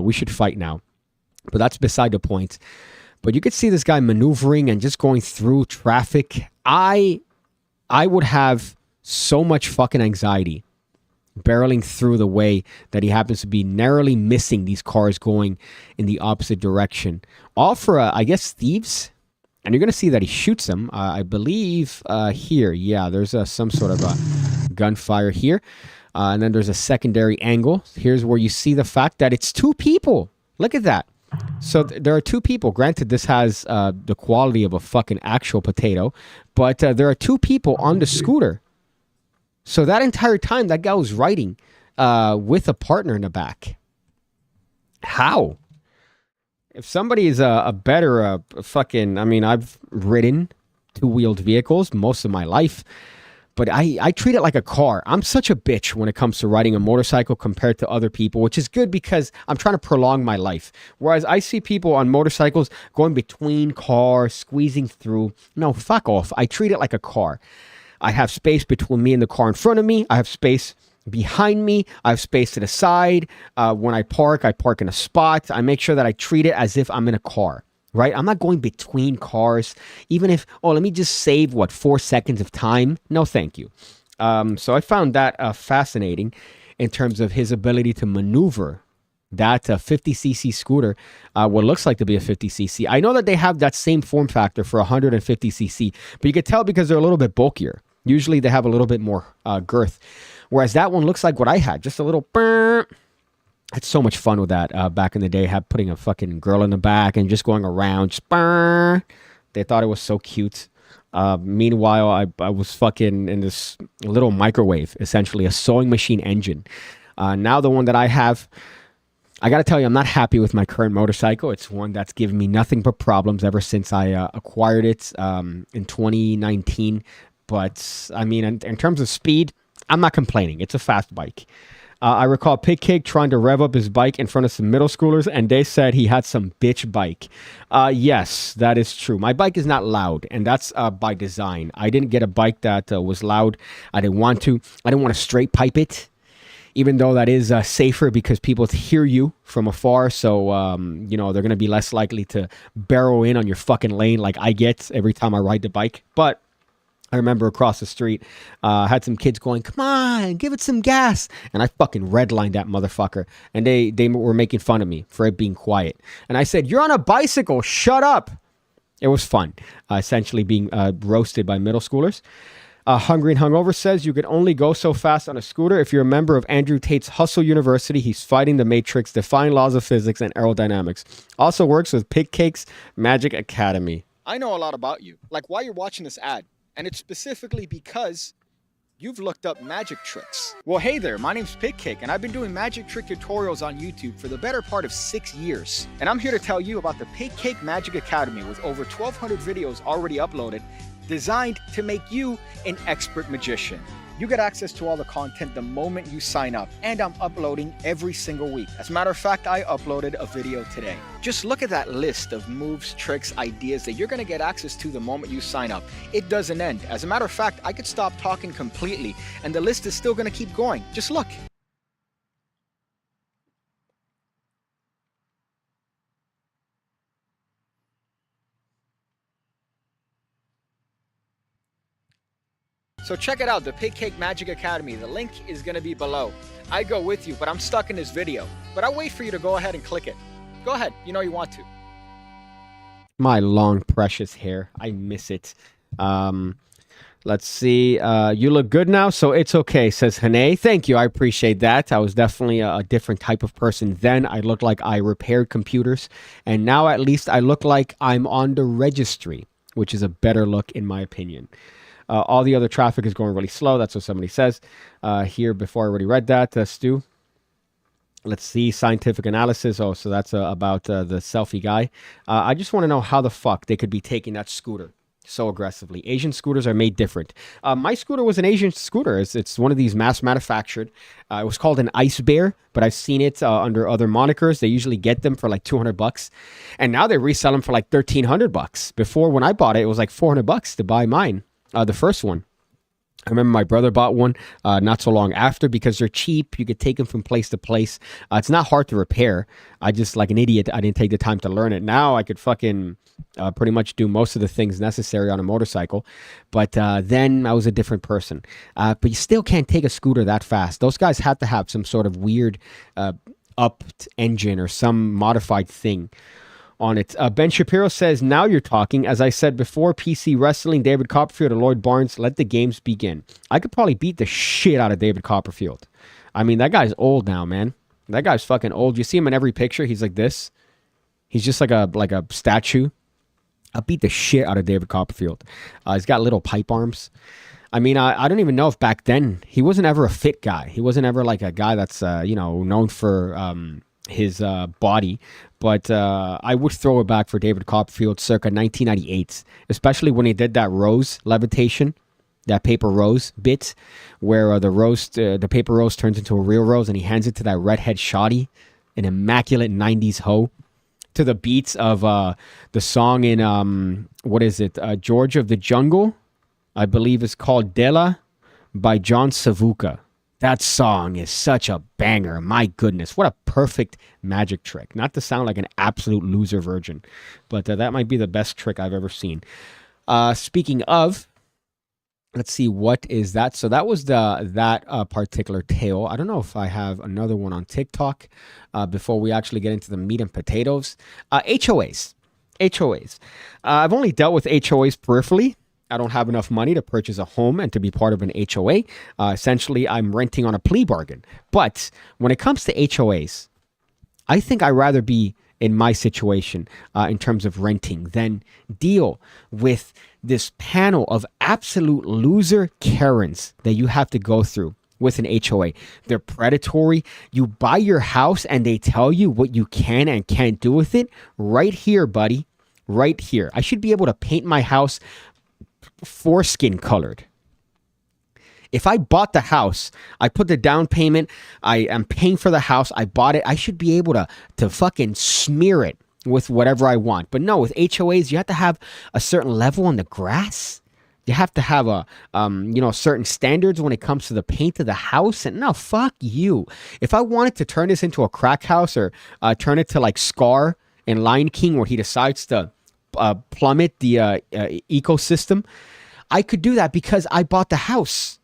We should fight now. But that's beside the point. But you could see this guy maneuvering and just going through traffic. I would have so much fucking anxiety barreling through the way that he happens to be narrowly missing these cars going in the opposite direction. All for, I guess, thieves. And you're going to see that he shoots them. I believe here. Yeah, there's some sort of a gunfire here. And then there's a secondary angle. Here's where you see the fact that it's two people. Look at that. So there are two people. Granted, this has the quality of a fucking actual potato. But there are two people on the scooter. So that entire time, that guy was riding with a partner in the back. How? If somebody is a better fucking... I mean, I've ridden two-wheeled vehicles most of my life. But I treat it like a car. I'm such a bitch when it comes to riding a motorcycle compared to other people, which is good because I'm trying to prolong my life. Whereas I see people on motorcycles going between cars, squeezing through. No, fuck off. I treat it like a car. I have space between me and the car in front of me. I have space behind me. I have space to the side. When I park in a spot. I make sure that I treat it as if I'm in a car, right? I'm not going between cars. Even if, let me just save, 4 seconds of time? No, thank you. So I found that fascinating in terms of his ability to maneuver that 50cc scooter, what looks like to be a 50cc. I know that they have that same form factor for 150cc, but you can tell because they're a little bit bulkier. Usually they have a little bit more girth, whereas that one looks like what I had, just a little burr. I had so much fun with that back in the day, putting a fucking girl in the back and just going around, just burr. They thought it was so cute. Meanwhile, I was fucking in this little microwave, essentially a sewing machine engine. Now the one that I have, I got to tell you, I'm not happy with my current motorcycle. It's one that's given me nothing but problems ever since I acquired it in 2019. But, I mean, in terms of speed, I'm not complaining. It's a fast bike. I recall PigCake trying to rev up his bike in front of some middle schoolers, and they said he had some bitch bike. Yes, that is true. My bike is not loud, and that's by design. I didn't get a bike that was loud. I didn't want to. I didn't want to straight pipe it, even though that is safer because people hear you from afar. So, you know, they're going to be less likely to barrel in on your fucking lane like I get every time I ride the bike. But I remember across the street, had some kids going, come on, give it some gas. And I fucking redlined that motherfucker. And they were making fun of me for it being quiet. And I said, you're on a bicycle. Shut up. It was fun, essentially being roasted by middle schoolers. Hungry and Hungover says you could only go so fast on a scooter if you're a member of Andrew Tate's Hustle University. He's fighting the Matrix, defying laws of physics and aerodynamics. Also works with PigCake's Magic Academy. I know a lot about you, like why you're watching this ad. And it's specifically because you've looked up magic tricks. Well, hey there, my name's PigCake, and I've been doing magic trick tutorials on YouTube for the better part of 6 years. And I'm here to tell you about the PigCake Magic Academy with over 1,200 videos already uploaded, designed to make you an expert magician. You get access to all the content the moment you sign up, and I'm uploading every single week. As a matter of fact, I uploaded a video today. Just look at that list of moves, tricks, ideas that you're gonna get access to the moment you sign up. It doesn't end. As a matter of fact, I could stop talking completely, and the list is still gonna keep going. Just look. So check it out, the PigCake Magic Academy. The link is going to be below. I go with you, but I'm stuck in this video. But I'll wait for you to go ahead and click it. Go ahead, you know you want to. My long, precious hair. I miss it. Let's see. You look good now, so it's okay, says Hane. Thank you, I appreciate that. I was definitely a different type of person then. I looked like I repaired computers. And now at least I look like I'm on the registry, which is a better look in my opinion. All the other traffic is going really slow. That's what somebody says here before I already read that. Stu. Let's see. Scientific analysis. Oh, so that's about the selfie guy. I just want to know how the fuck they could be taking that scooter so aggressively. Asian scooters are made different. My scooter was an Asian scooter. It's one of these mass manufactured. It was called an Ice Bear, but I've seen it under other monikers. They usually get them for like $200. And now they resell them for like $1,300. Before, when I bought it, it was like $400 to buy mine. The first one. I remember my brother bought one not so long after because they're cheap. You could take them from place to place. It's not hard to repair. I just, like an idiot, I didn't take the time to learn it. Now I could fucking pretty much do most of the things necessary on a motorcycle. But then I was a different person. But you still can't take a scooter that fast. Those guys had to have some sort of weird upped engine or some modified thing on it. Ben Shapiro says, now you're talking. As I said before, PC Wrestling, David Copperfield and Lloyd Barnes, let the games begin. I could probably beat the shit out of David Copperfield. I mean, that guy's old now, man. That guy's fucking old. You see him in every picture. He's like this. He's just like a statue. I'll beat the shit out of David Copperfield. He's got little pipe arms. I mean, I don't even know if back then he wasn't ever a fit guy. He wasn't ever like a guy that's, known for his body. But I would throw it back for David Copperfield circa 1998, especially when he did that rose levitation, that paper rose bit, where the paper rose turns into a real rose and he hands it to that redhead shoddy, an immaculate 90s hoe, to the beats of the song in, George of the Jungle, I believe it's called Della by John Savuka. That song is such a banger. My goodness, what a perfect magic trick. Not to sound like an absolute loser virgin, but that might be the best trick I've ever seen. Speaking of, let's see, what is that? So that was that particular tale. I don't know if I have another one on TikTok before we actually get into the meat and potatoes. HOAs. I've only dealt with HOAs peripherally. I don't have enough money to purchase a home and to be part of an HOA. Essentially, I'm renting on a plea bargain. But when it comes to HOAs, I think I'd rather be in my situation in terms of renting than deal with this panel of absolute loser Karens that you have to go through with an HOA. They're predatory. You buy your house and they tell you what you can and can't do with it. Right here, buddy. Right here. I should be able to paint my house foreskin colored. If I bought the house, I put the down payment, I am paying for the house, I bought it, I should be able to fucking smear it with whatever I want. But no, with HOAs, you have to have a certain level on the grass. You have to have certain standards when it comes to the paint of the house. And no, fuck you. If I wanted to turn this into a crack house or turn it to like Scar in Lion King where he decides to plummet the ecosystem, I could do that because I bought the house.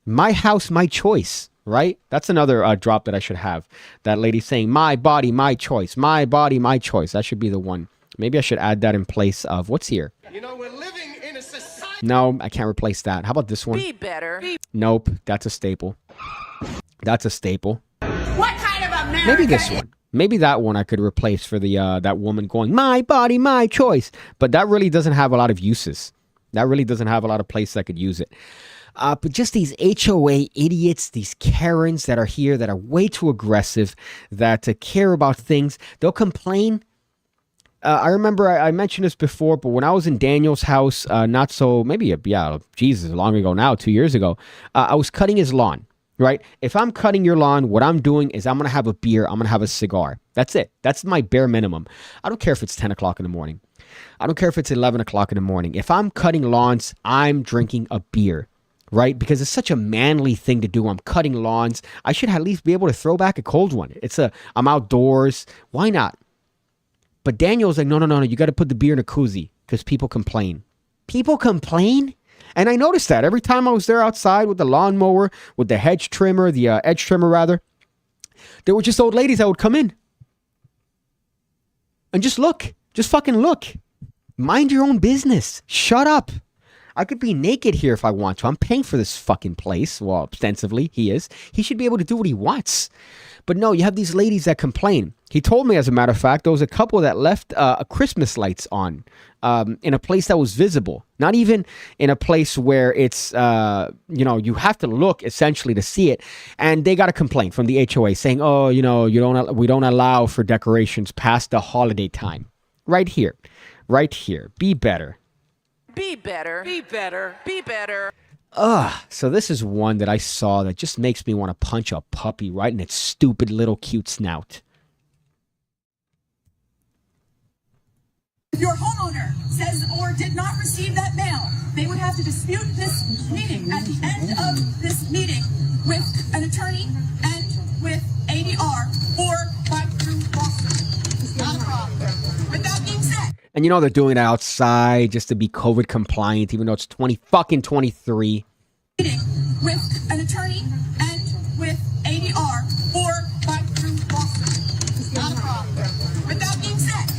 My house, my choice, right? That's another drop that I should have. That lady saying, my body, my choice. My body, my choice. That should be the one. Maybe I should add that in place of what's here. You know, we're living in a society. No, I can't replace that. How about this one? Be better. Nope, that's a staple. That's a staple. What kind of America? Maybe this one. Maybe that one I could replace for the that woman going, my body, my choice. But that really doesn't have a lot of uses. That really doesn't have a lot of places I could use it. But just these HOA idiots, these Karens that are here that are way too aggressive, that care about things. They'll complain. I remember I mentioned this before, but when I was in Daniel's house, long ago now, 2 years ago, I was cutting his lawn, right? If I'm cutting your lawn, what I'm doing is I'm going to have a beer, I'm going to have a cigar. That's it. That's my bare minimum. I don't care if it's 10 o'clock in the morning. I don't care if it's 11 o'clock in the morning. If I'm cutting lawns, I'm drinking a beer, right? Because it's such a manly thing to do. I'm cutting lawns. I should at least be able to throw back a cold one. I'm outdoors. Why not? But Daniel's like, no, you got to put the beer in a koozie because people complain. People complain? And I noticed that every time I was there outside with the lawnmower, with the edge trimmer, there were just old ladies that would come in and just look. Just fucking look. Mind your own business. Shut up. I could be naked here if I want to. I'm paying for this fucking place. Well, ostensibly, he is. He should be able to do what he wants. But no, you have these ladies that complain. He told me, as a matter of fact, there was a couple that left Christmas lights on in a place that was visible. Not even in a place where it's, you have to look essentially to see it. And they got a complaint from the HOA saying, we don't allow for decorations past the holiday time. Right here. Be better. Be better. Be better. Be better. So this is one that I saw that just makes me want to punch a puppy right in its stupid little cute snout. If your homeowner says or did not receive that mail, they would have to dispute this meeting at the end of this meeting with an attorney and with ADR or by through lawsuit. Not a problem. With that being said. And they're doing it outside just to be COVID compliant, even though it's 2023. Meeting with an attorney and with ADR or by through lawsuit. Not a problem. With that being said.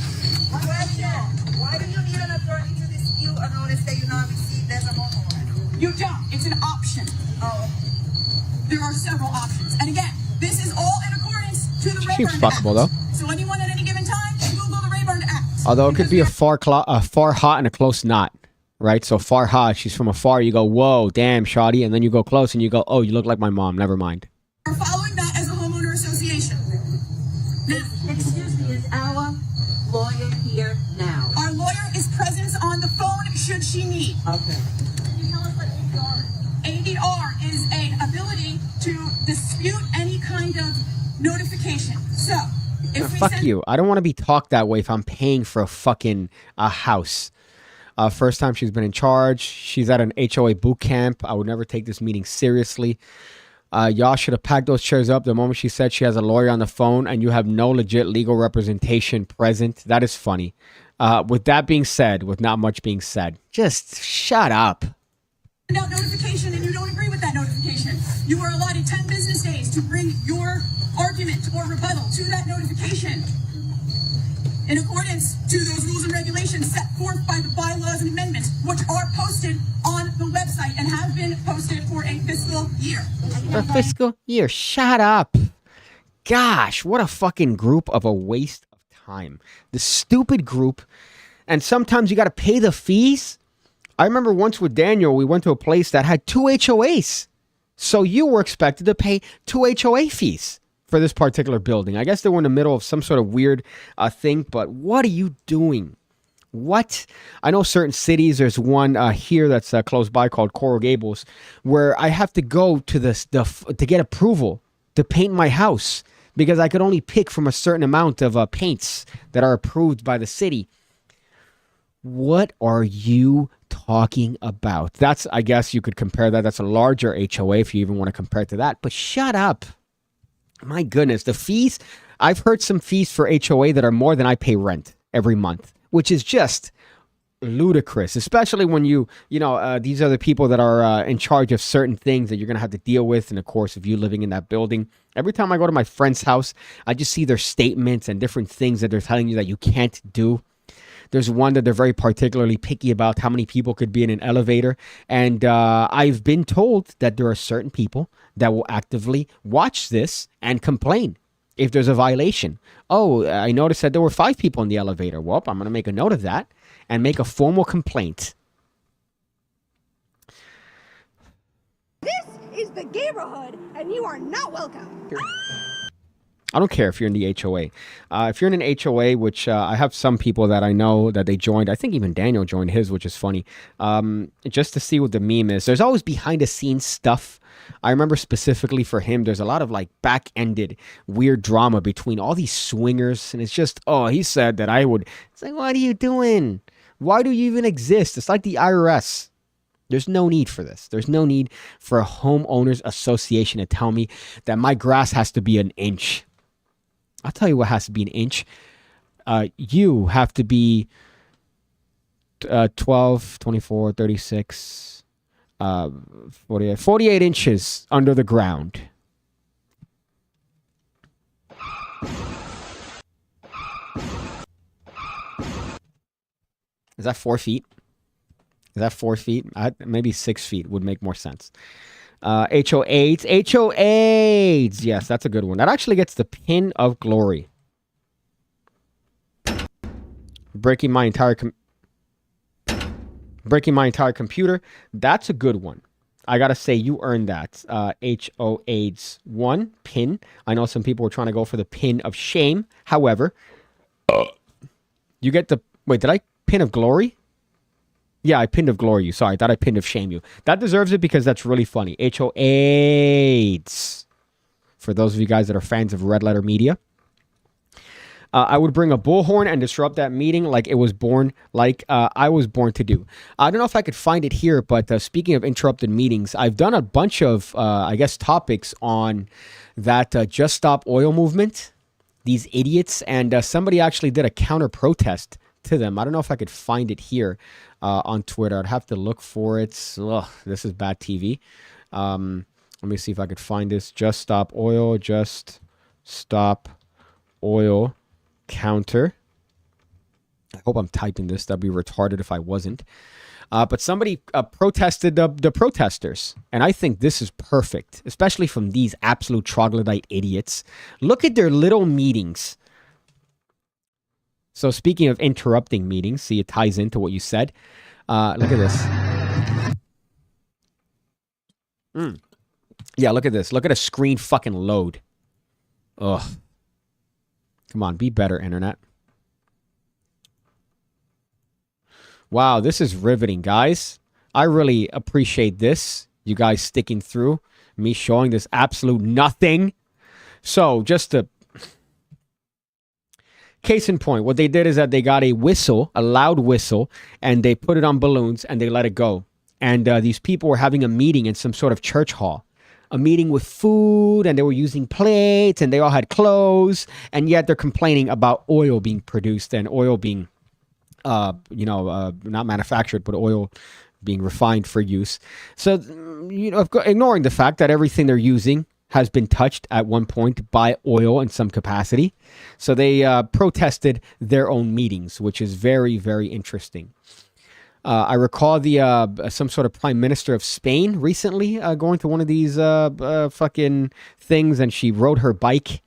Why do you need an attorney to dispute a notice that you not received as a homeowner? You don't. It's an option. Oh. There are several options. And again, this is all in accordance to the She seems Rayburn Act. fuckable, though. So anyone at any given time, Google the Rayburn Act. Although it could be a far hot and a close not, right? So far hot, she's from afar. You go, whoa, damn, shoddy. And then you go close and you go, oh, you look like my mom. Never mind. We're following that as a homeowner association. Now, Excuse me, is our lawyer here now? our lawyer is present on the phone should she need. Okay. Can you tell us what ADR is an ability to dispute any kind of notification. So, if we Fuck send you. I don't want to be talked that way if I'm paying for a fucking house. First time she's been in charge. She's at an HOA boot camp. I would never take this meeting seriously. Y'all should have packed those chairs up the moment she said she has a lawyer on the phone and you have no legit legal representation present. That is funny. With that being said, with not much being said, just shut up. out notification and you don't agree with that notification, you are allotted 10 business days to bring your argument or rebuttal to that notification in accordance to those rules and regulations set forth by the bylaws and amendments, which are posted on the website and have been posted for a fiscal year. A fiscal year. Shut up. Gosh, what a fucking group of a waste of time. The stupid group. And sometimes you got to pay the fees. I remember once with Daniel, we went to a place that had 2 HOAs. So you were expected to pay 2 HOA fees for this particular building. I guess they were in the middle of some sort of weird thing, but what are you doing? What? I know certain cities, there's one here that's close by called Coral Gables, where I have to go to to get approval to paint my house because I could only pick from a certain amount of paints that are approved by the city. What are you talking about? That's, I guess you could compare that. That's a larger HOA if you even want to compare it to that. But shut up. My goodness, the fees. I've heard some fees for HOA that are more than I pay rent every month, which is just ludicrous, especially when these are the people that are in charge of certain things that you're going to have to deal with in the course of you living in that building. Every time I go to my friend's house, I just see their statements and different things that they're telling you that you can't do. There's one that they're very particularly picky about how many people could be in an elevator. And I've been told that there are certain people that will actively watch this and complain if there's a violation. Oh, I noticed that there were 5 people in the elevator. Well, I'm going to make a note of that and make a formal complaint. This is the neighborhood, and you are not welcome. I don't care if you're in the HOA. If you're in an HOA, which I have some people that I know that they joined. I think even Daniel joined his, which is funny. Just to see what the meme is. There's always behind the scenes stuff. I remember specifically for him, there's a lot of like back-ended weird drama between all these swingers. And it's just, he said that I would. It's like, what are you doing? Why do you even exist? It's like the IRS. There's no need for this. There's no need for a homeowners association to tell me that my grass has to be an inch. I'll tell you what has to be an inch. You have to be 12, 24, 36, 48 inches under the ground. Is that 4 feet? Is that 4 feet? Maybe 6 feet would make more sense. HOAs. HOAs. Yes, that's a good one. That actually gets the pin of glory. Breaking my entire computer. That's a good one. I gotta say, you earned that. HOAs 1 pin. I know some people were trying to go for the pin of shame. However, you get the... Wait, did I pin of glory? Yeah, I pinned of glory you. Sorry, I thought I pinned of shame you. That deserves it because that's really funny. HOAs. For those of you guys that are fans of Red Letter Media. I would bring a bullhorn and disrupt that meeting like it was born, like I was born to do. I don't know if I could find it here, but speaking of interrupted meetings, I've done a bunch of, topics on that Just Stop Oil movement. These idiots. And somebody actually did a counter protest to them. I don't know if I could find it here on Twitter. I'd have to look for it. Ugh, this is bad TV. Let me see if I could find this. Just Stop Oil. Just Stop Oil counter. I hope I'm typing this. That'd be retarded if I wasn't. But somebody protested the protesters. And I think this is perfect, especially from these absolute troglodyte idiots. Look at their little meetings. So speaking of interrupting meetings, see, it ties into what you said. Look at this. Yeah, look at this. Look at a screen fucking load. Ugh. Come on, be better, internet. Wow, this is riveting, guys. I really appreciate this. You guys sticking through. Me showing this absolute nothing. So, just to... Case in point, what they did is that they got a whistle, a loud whistle, and they put it on balloons and they let it go. And these people were having a meeting in some sort of church hall. A meeting with food, and they were using plates, and they all had clothes, and yet they're complaining about oil being produced and oil being, not manufactured, but oil being refined for use. So, ignoring the fact that everything they're using has been touched at one point by oil in some capacity. So they protested their own meetings, which is very, very interesting. I recall some sort of prime minister of Spain recently going to one of these fucking things, and she rode her bike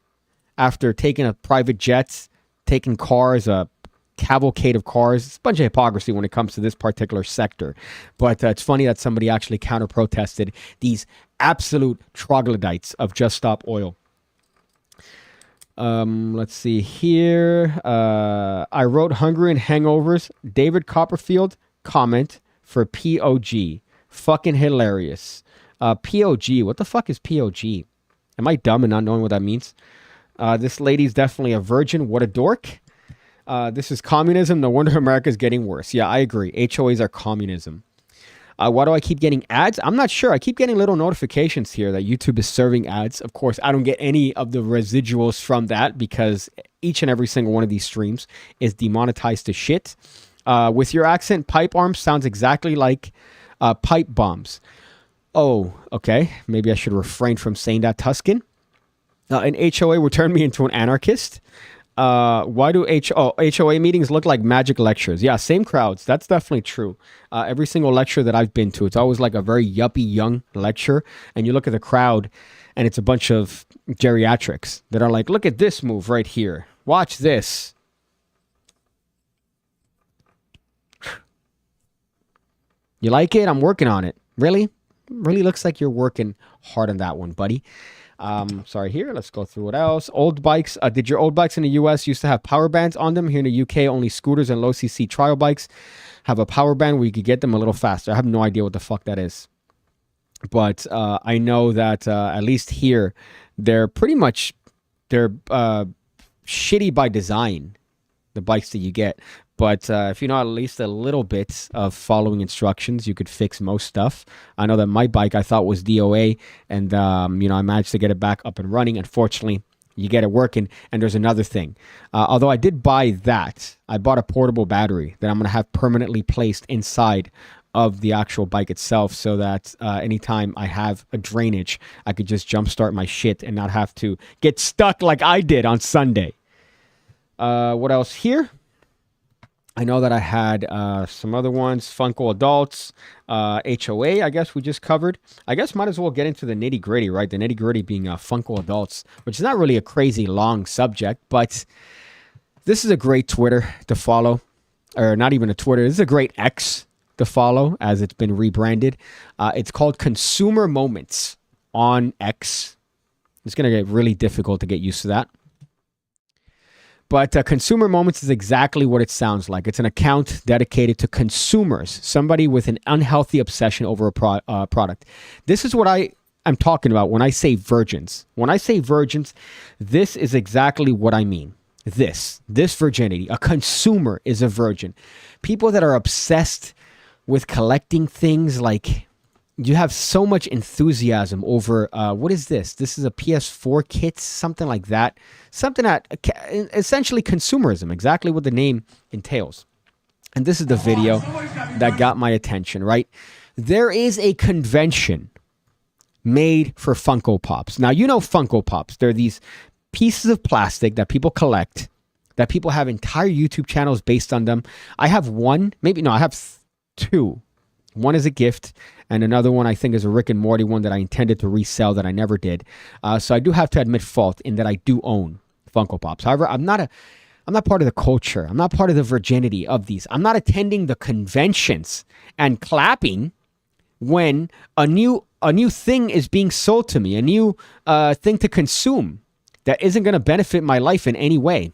after taking a private jet, taking cars, cavalcade of cars. It's a bunch of hypocrisy when it comes to this particular sector. But it's funny that somebody actually counter-protested these absolute troglodytes of Just Stop Oil. Let's see here. I wrote Hungry and Hangovers. David Copperfield comment for POG. Fucking hilarious. POG. What the fuck is POG? Am I dumb and not knowing what that means? This lady's definitely a virgin. What a dork. This is communism. No wonder America's getting worse. Yeah, I agree. HOAs are communism. Why do I keep getting ads? I'm not sure. I keep getting little notifications here that YouTube is serving ads. Of course, I don't get any of the residuals from that because each and every single one of these streams is demonetized to shit. With your accent, pipe arms sounds exactly like pipe bombs. Oh, okay. Maybe I should refrain from saying that, Tuscan. An HOA will turn me into an anarchist. Why do HOA meetings look like magic lectures? Yeah, same crowds. That's definitely true. Every single lecture that I've been to, it's always like a very yuppie young lecture. And you look at the crowd and it's a bunch of geriatrics that are like, look at this move right here. Watch this. You like it? I'm working on it. Really? Really looks like you're working hard on that one, buddy. Sorry, here. Let's go through what else. Old bikes. Did your old bikes in the US used to have power bands on them? Here in the UK, only scooters and low CC trial bikes have a power band where you could get them a little faster. I have no idea what the fuck that is. But I know that at least here, they're pretty much, they're shitty by design, the bikes that you get. But if you know at least a little bit of following instructions, you could fix most stuff. I know that my bike I thought was DOA, and you know, I managed to get it back up and running. Unfortunately, you get it working. And there's another thing. Although I did buy that, I bought a portable battery that I'm going to have permanently placed inside of the actual bike itself, so that anytime I have a drainage, I could just jumpstart my shit and not have to get stuck like I did on Sunday. What else here? I know that I had some other ones. Funko Adults, HOA, I guess we just covered. I guess might as well get into the nitty gritty, right? The nitty gritty being Funko Adults, which is not really a crazy long subject, but this is a great Twitter to follow. Or not even a Twitter. This is a great X to follow as it's been rebranded. It's called Consumer Moments on X. It's going to get really difficult to get used to that. But Consumer Moments is exactly what it sounds like. It's an account dedicated to consumers, somebody with an unhealthy obsession over a product. This is what I'm talking about when I say virgins. When I say virgins, this is exactly what I mean. This virginity. A consumer is a virgin. People that are obsessed with collecting things, like you have so much enthusiasm over, what is this? This is a PS4 kit, something like that. Something that, essentially consumerism, exactly what the name entails. And this is the video that got my attention, right? There is a convention made for Funko Pops. Now, you know Funko Pops. They're these pieces of plastic that people collect, that people have entire YouTube channels based on them. I have one, I have two. One is a gift, and another one I think is a Rick and Morty one that I intended to resell that I never did. So I do have to admit fault in that I do own Funko Pops. However, I'm not part of the culture. I'm not part of the virginity of these. I'm not attending the conventions and clapping when a new thing is being sold to me, a new thing to consume that isn't going to benefit my life in any way.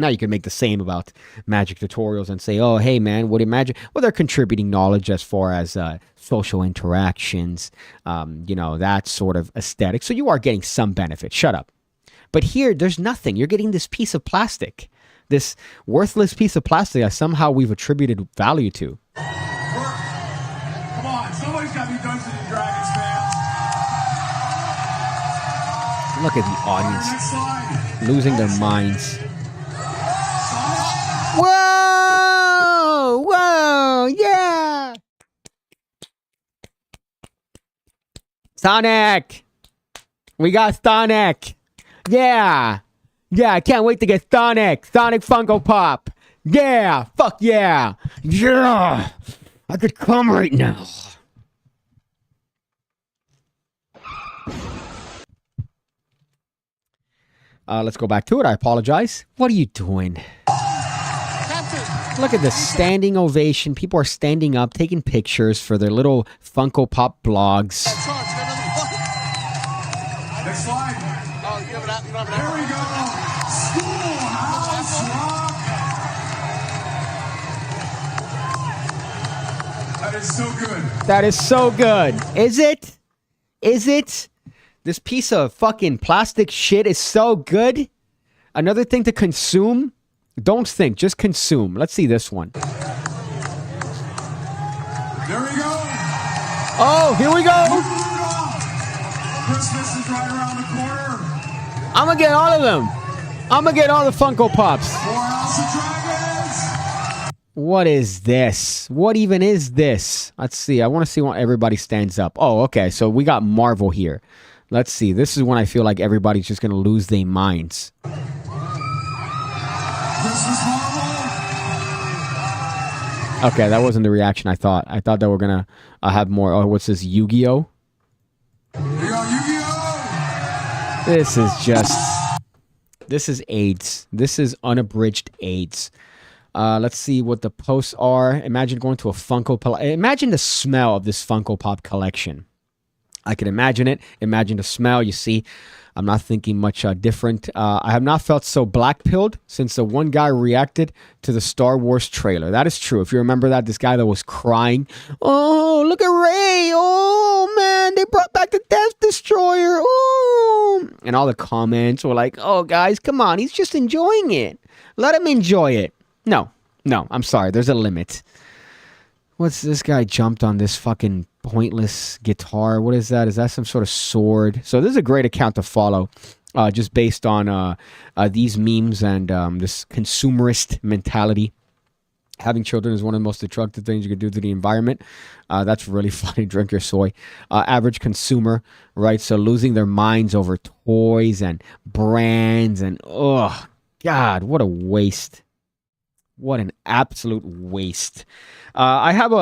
Now, you can make the same about magic tutorials and say, oh, hey, man, what magic? Well, they're contributing knowledge as far as social interactions, that sort of aesthetic. So you are getting some benefit. Shut up. But here, there's nothing. You're getting this piece of plastic, this worthless piece of plastic that somehow we've attributed value to. Come on, somebody's got to be Dungeons and Dragons fans. Look at the audience losing their minds. Whoa, yeah. Sonic. We got Sonic. Yeah, I can't wait to get Sonic Funko Pop. Yeah, fuck yeah. Yeah, I could come right now. Let's go back to it. I apologize. What are you doing? Look at the standing ovation. People are standing up, taking pictures for their little Funko Pop blogs. Next slide. Oh, you have it. There we go. Schoolhouse Rock. That is so good. That is so good. Is it? Is it? This piece of fucking plastic shit is so good. Another thing to consume. Don't think, just consume. Let's see this one. There we go. Oh, here we go. Christmas is right around the corner. I'm going to get all of them. I'm going to get all the Funko Pops. More House of Dragons. What is this? What even is this? Let's see. I want to see when everybody stands up. Oh, okay. So we got Marvel here. Let's see. This is when I feel like everybody's just going to lose their minds. Christmas Marvel. Okay, that wasn't the reaction I thought. I thought that we're going to have more. Oh, what's this? Yu-Gi-Oh? We got Yu-Gi-Oh! This is just... This is AIDS. This is unabridged AIDS. Let's see what the posts are. Imagine going to a Funko Pop. Imagine the smell of this Funko Pop collection. I can imagine it. Imagine the smell. You see, I'm not thinking much different. I have not felt so black-pilled since the one guy reacted to the Star Wars trailer. That is true. If you remember that, this guy that was crying. Oh, look at Rey. Oh, man, they brought back the Death Destroyer. Oh. And all the comments were like, oh, guys, come on. He's just enjoying it. Let him enjoy it. No, I'm sorry. There's a limit. What's this guy jumped on this fucking pointless guitar? What is that? Is that some sort of sword? So this is a great account to follow, just based on these memes and this consumerist mentality. Having children is one of the most destructive things you could do to the environment. That's really funny. Drink your soy. Average consumer, right? So losing their minds over toys and brands and, oh, God, what a waste. What an absolute waste. I have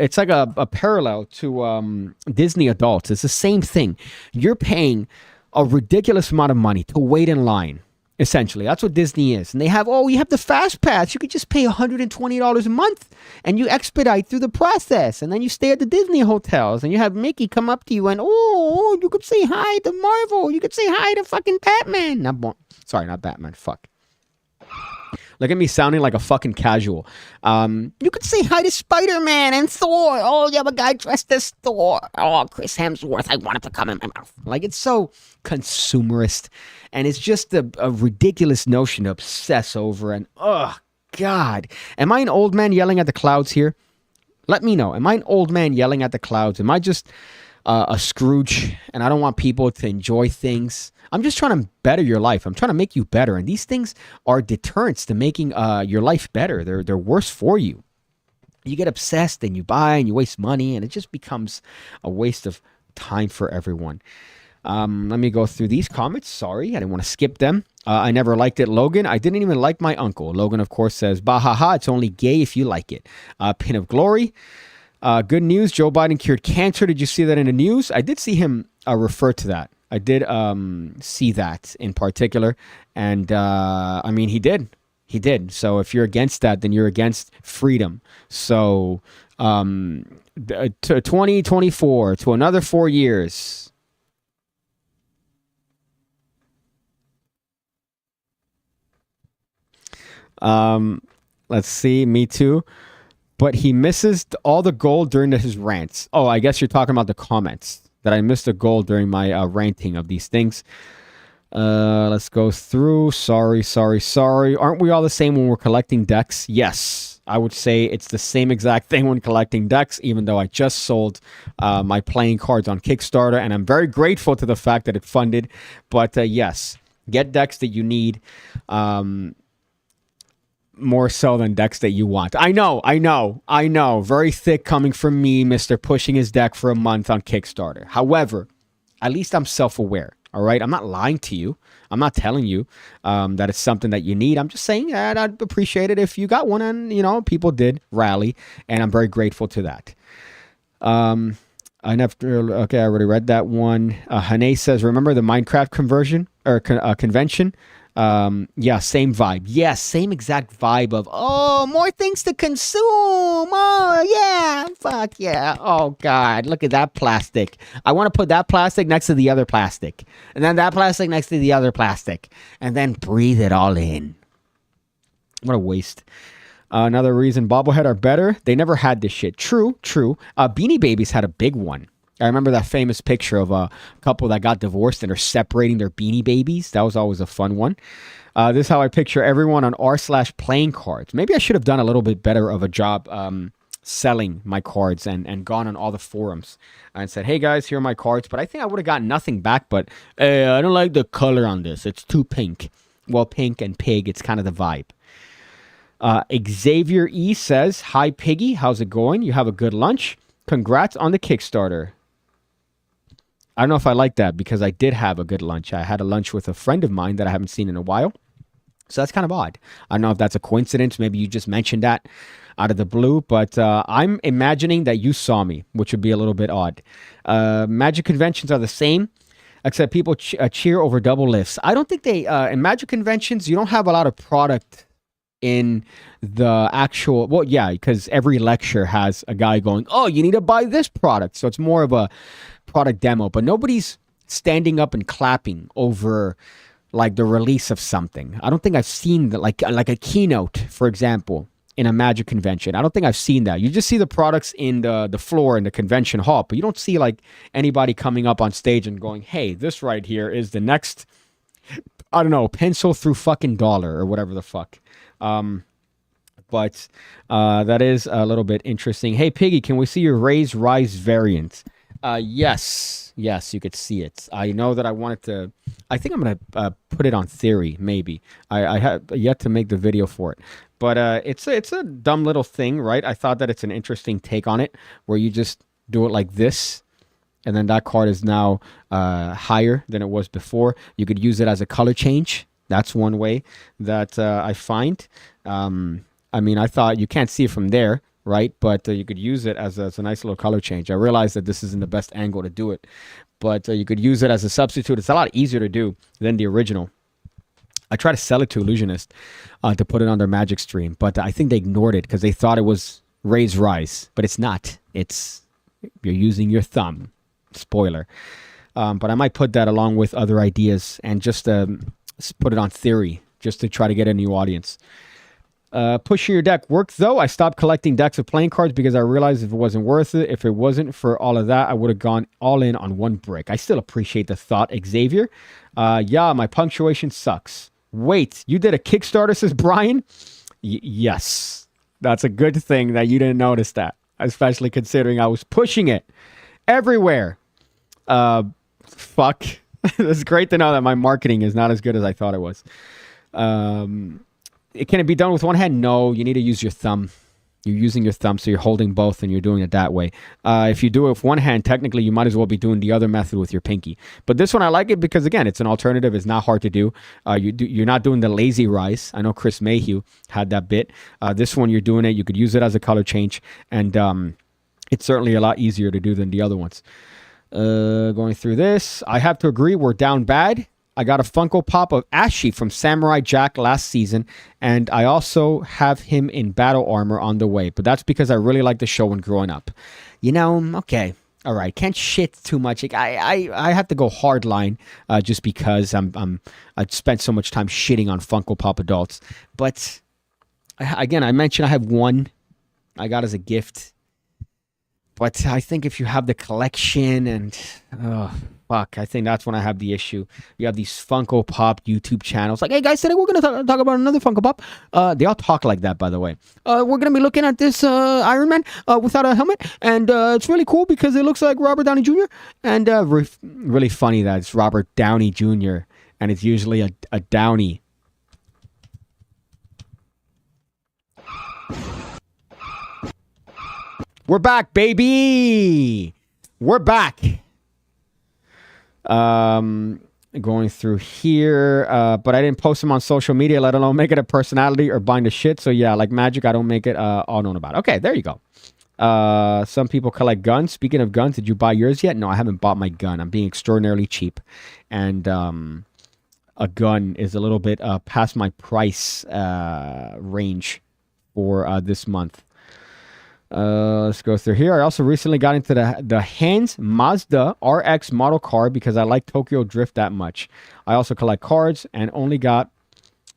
it's like a parallel to Disney adults. It's the same thing. You're paying a ridiculous amount of money to wait in line. Essentially, that's what Disney is. And they have, you have the fast pass. You could just pay $120 a month and you expedite through the process. And then you stay at the Disney hotels and you have Mickey come up to you and, you could say hi to Marvel. You could say hi to fucking Batman. Not Batman. Fuck. Look at me sounding like a fucking casual. You could say hi to Spider-Man and Thor. Oh, you have a guy dressed as Thor. Oh, Chris Hemsworth, I want him to come in my mouth. Like, it's so consumerist. And it's just a ridiculous notion to obsess over. And, oh, God. Am I an old man yelling at the clouds here? Let me know. Am I an old man yelling at the clouds? Am I just a Scrooge and I don't want people to enjoy things? I'm just trying to better your life. I'm trying to make you better. And these things are deterrents to making your life better. They're worse for you. You get obsessed and you buy and you waste money and it just becomes a waste of time for everyone. Let me go through these comments. Sorry, I didn't want to skip them. I never liked it, Logan. I didn't even like my uncle. Logan, of course, says, bah ha ha, it's only gay if you like it. Pin of Glory. Good news, Joe Biden cured cancer. Did you see that in the news? I did see him refer to that. I did see that in particular. And, I mean, he did. He did. So if you're against that, then you're against freedom. So to 2024, to another 4 years. Let's see. Me too. But he misses all the gold during his rants. Oh, I guess you're talking about the comments. That I missed the goal during my ranting of these things. Let's go through. Sorry. Aren't we all the same when we're collecting decks? Yes. I would say it's the same exact thing when collecting decks, even though I just sold my playing cards on Kickstarter, and I'm very grateful to the fact that it funded. But yes, get decks that you need. More so than decks that you want. I know. Very thick coming from me, Mr. Pushing his deck for a month on Kickstarter. However, at least I'm self-aware, all right? I'm not lying to you. I'm not telling you that it's something that you need. I'm just saying that I'd appreciate it if you got one, and, people did rally, and I'm very grateful to that. I already read that one. Hane says, remember the Minecraft conversion or convention? Yeah, same vibe. Yeah, same exact vibe of, oh, more things to consume. Oh, yeah. Fuck yeah. Oh, God. Look at that plastic. I want to put that plastic next to the other plastic. And then that plastic next to the other plastic. And then breathe it all in. What a waste. Another reason bobblehead are better. They never had this shit. True. Beanie Babies had a big one. I remember that famous picture of a couple that got divorced and are separating their Beanie Babies. That was always a fun one. This is how I picture everyone on r/playing cards. Maybe I should have done a little bit better of a job selling my cards and gone on all the forums and said, hey guys, here are my cards. But I think I would have gotten nothing back but, hey, I don't like the color on this. It's too pink. Well, pink and pig, it's kind of the vibe. Xavier E says, hi Piggy, how's it going? You have a good lunch? Congrats on the Kickstarter. I don't know if I like that because I did have a good lunch. I had a lunch with a friend of mine that I haven't seen in a while. So that's kind of odd. I don't know if that's a coincidence. Maybe you just mentioned that out of the blue. But I'm imagining that you saw me, which would be a little bit odd. Magic conventions are the same, except people cheer over double lifts. I don't think they... in magic conventions, you don't have a lot of product in the actual... Well, yeah, because every lecture has a guy going, oh, you need to buy this product. So it's more of a product demo, but nobody's standing up and clapping over like the release of something. I don't think I've seen that, like a keynote, for example, in a magic convention. I don't think I've seen that. You just see the products in the floor in the convention hall, but you don't see like anybody coming up on stage and going, hey, this right here is the next, I don't know, pencil through fucking dollar or whatever the fuck. But that is a little bit interesting. Hey, Piggy, can we see your Raise Rise variant? Yes, you could see it. I know that I wanted to... I think I'm going to put it on theory, maybe. I have yet to make the video for it. But it's a dumb little thing, right? I thought that it's an interesting take on it, where you just do it like this, and then that card is now higher than it was before. You could use it as a color change. That's one way that I find. I mean, I thought you can't see it from there, right? But you could use it as a nice little color change. I realize that this isn't the best angle to do it, but you could use it as a substitute. It's a lot easier to do than the original. I tried to sell it to Illusionist to put it on their Magic stream, but I think they ignored it because they thought it was Raise Rise, but it's not. It's you're using your thumb. Spoiler. But I might put that along with other ideas and just put it on theory just to try to get a new audience. Pushing your deck worked, though. I stopped collecting decks of playing cards because I realized if it wasn't worth it, if it wasn't for all of that, I would have gone all in on one brick. I still appreciate the thought, Xavier. Yeah, my punctuation sucks. Wait, you did a Kickstarter, says Brian? Yes. That's a good thing that you didn't notice that, especially considering I was pushing it everywhere. Fuck. It's great to know that my marketing is not as good as I thought it was. Can it be done with one hand? No, you need to use your thumb. You're using your thumb, so you're holding both and you're doing it that way. If you do it with one hand, technically you might as well be doing the other method with your pinky. But this one, I like it because, again, it's an alternative. It's not hard to do. You're not doing the lazy rise. I know Chris Mayhew had that bit. This one, you're doing it. You could use it as a color change, and it's certainly a lot easier to do than the other ones. Going through this, I have to agree, we're down bad. I got a Funko Pop of Ashy from Samurai Jack last season, and I also have him in battle armor on the way. But that's because I really liked the show when growing up. You know, okay, all right, can't shit too much. I have to go hardline just because I spent so much time shitting on Funko Pop adults. But again, I mentioned I have one I got as a gift. But I think if you have the collection and... fuck, I think that's when I have the issue. You have these Funko Pop YouTube channels. Like, hey guys, today we're going to talk about another Funko Pop. They all talk like that, by the way. We're going to be looking at this Iron Man without a helmet. And it's really cool because it looks like Robert Downey Jr. And really funny that it's Robert Downey Jr. And it's usually a Downey. We're back, baby! We're back! Going through here, but I didn't post them on social media, let alone make it a personality or bind a shit. So yeah, like Magic, I don't make it all known about. Okay, there you go. Some people collect guns. Speaking of guns, did you buy yours yet? No, I haven't bought my gun. I'm being extraordinarily cheap, and a gun is a little bit past my price range for this month. Let's go through here. I also recently got into the Hans Mazda RX model car because I like Tokyo Drift that much. I also collect cards and only got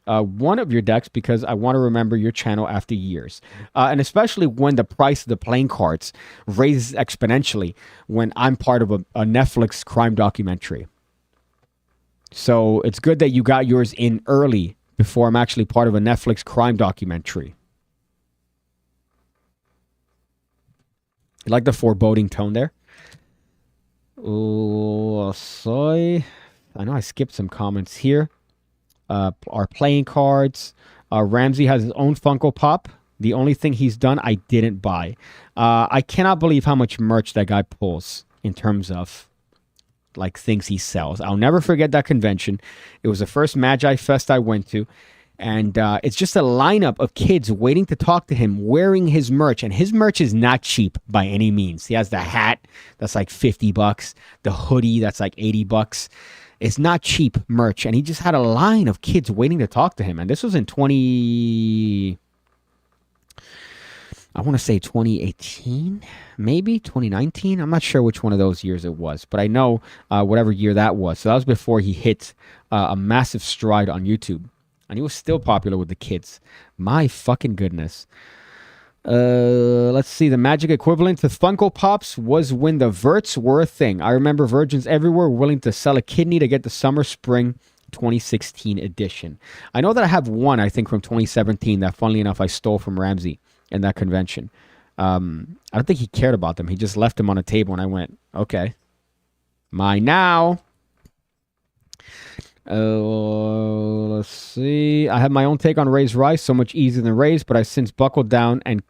one of your decks because I want to remember your channel after years. And especially when the price of the playing cards raises exponentially when I'm part of a Netflix crime documentary. So it's good that you got yours in early before I'm actually part of a Netflix crime documentary. You like the foreboding tone there? Oh, soy. I know I skipped some comments here. Our playing cards. Ramsey has his own Funko Pop. The only thing he's done I didn't buy. I cannot believe how much merch that guy pulls in terms of like things he sells. I'll never forget that convention. It was the first Magi Fest I went to. And it's just a lineup of kids waiting to talk to him, wearing his merch. And his merch is not cheap by any means. He has the hat that's like $50, the hoodie that's like $80. It's not cheap merch. And he just had a line of kids waiting to talk to him. And this was in 2018, maybe 2019. I'm not sure which one of those years it was, but I know whatever year that was. So that was before he hit a massive stride on YouTube. And he was still popular with the kids. My fucking goodness. Let's see. The magic equivalent to Funko Pops was when the Verts were a thing. I remember virgins everywhere willing to sell a kidney to get the summer-spring 2016 edition. I know that I have one, I think, from 2017 that, funnily enough, I stole from Ramsey in that convention. I don't think he cared about them. He just left them on a table, and I went, okay. Mine now. Let's see. I have my own take on Ray's Rice. So much easier than Ray's, but I since buckled down and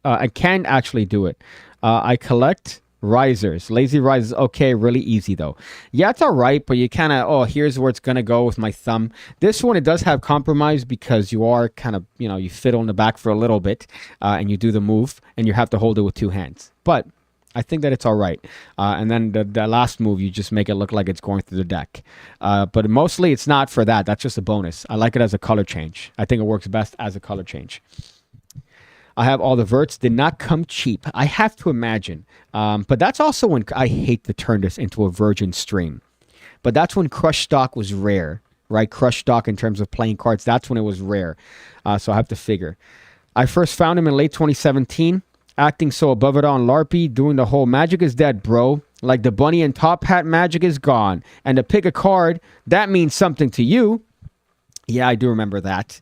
I can't actually do it. I collect risers. Lazy risers. Okay, really easy though. Yeah, it's all right, but you kind of, here's where it's going to go with my thumb. This one, it does have compromise because you are kind of, you fiddle in the back for a little bit and you do the move and you have to hold it with two hands. But I think that it's all right. And then the last move, you just make it look like it's going through the deck. But mostly it's not for that. That's just a bonus. I like it as a color change. I think it works best as a color change. I have all the Verts. Did not come cheap. I have to imagine. But that's also when I hate to turn this into a virgin stream. But that's when Crush Stock was rare, right? Crush Stock in terms of playing cards. That's when it was rare. So I have to figure. I first found him in late 2017. Acting so above it on LARPy, doing the whole magic is dead, bro. Like the bunny and top hat magic is gone. And to pick a card, that means something to you. Yeah, I do remember that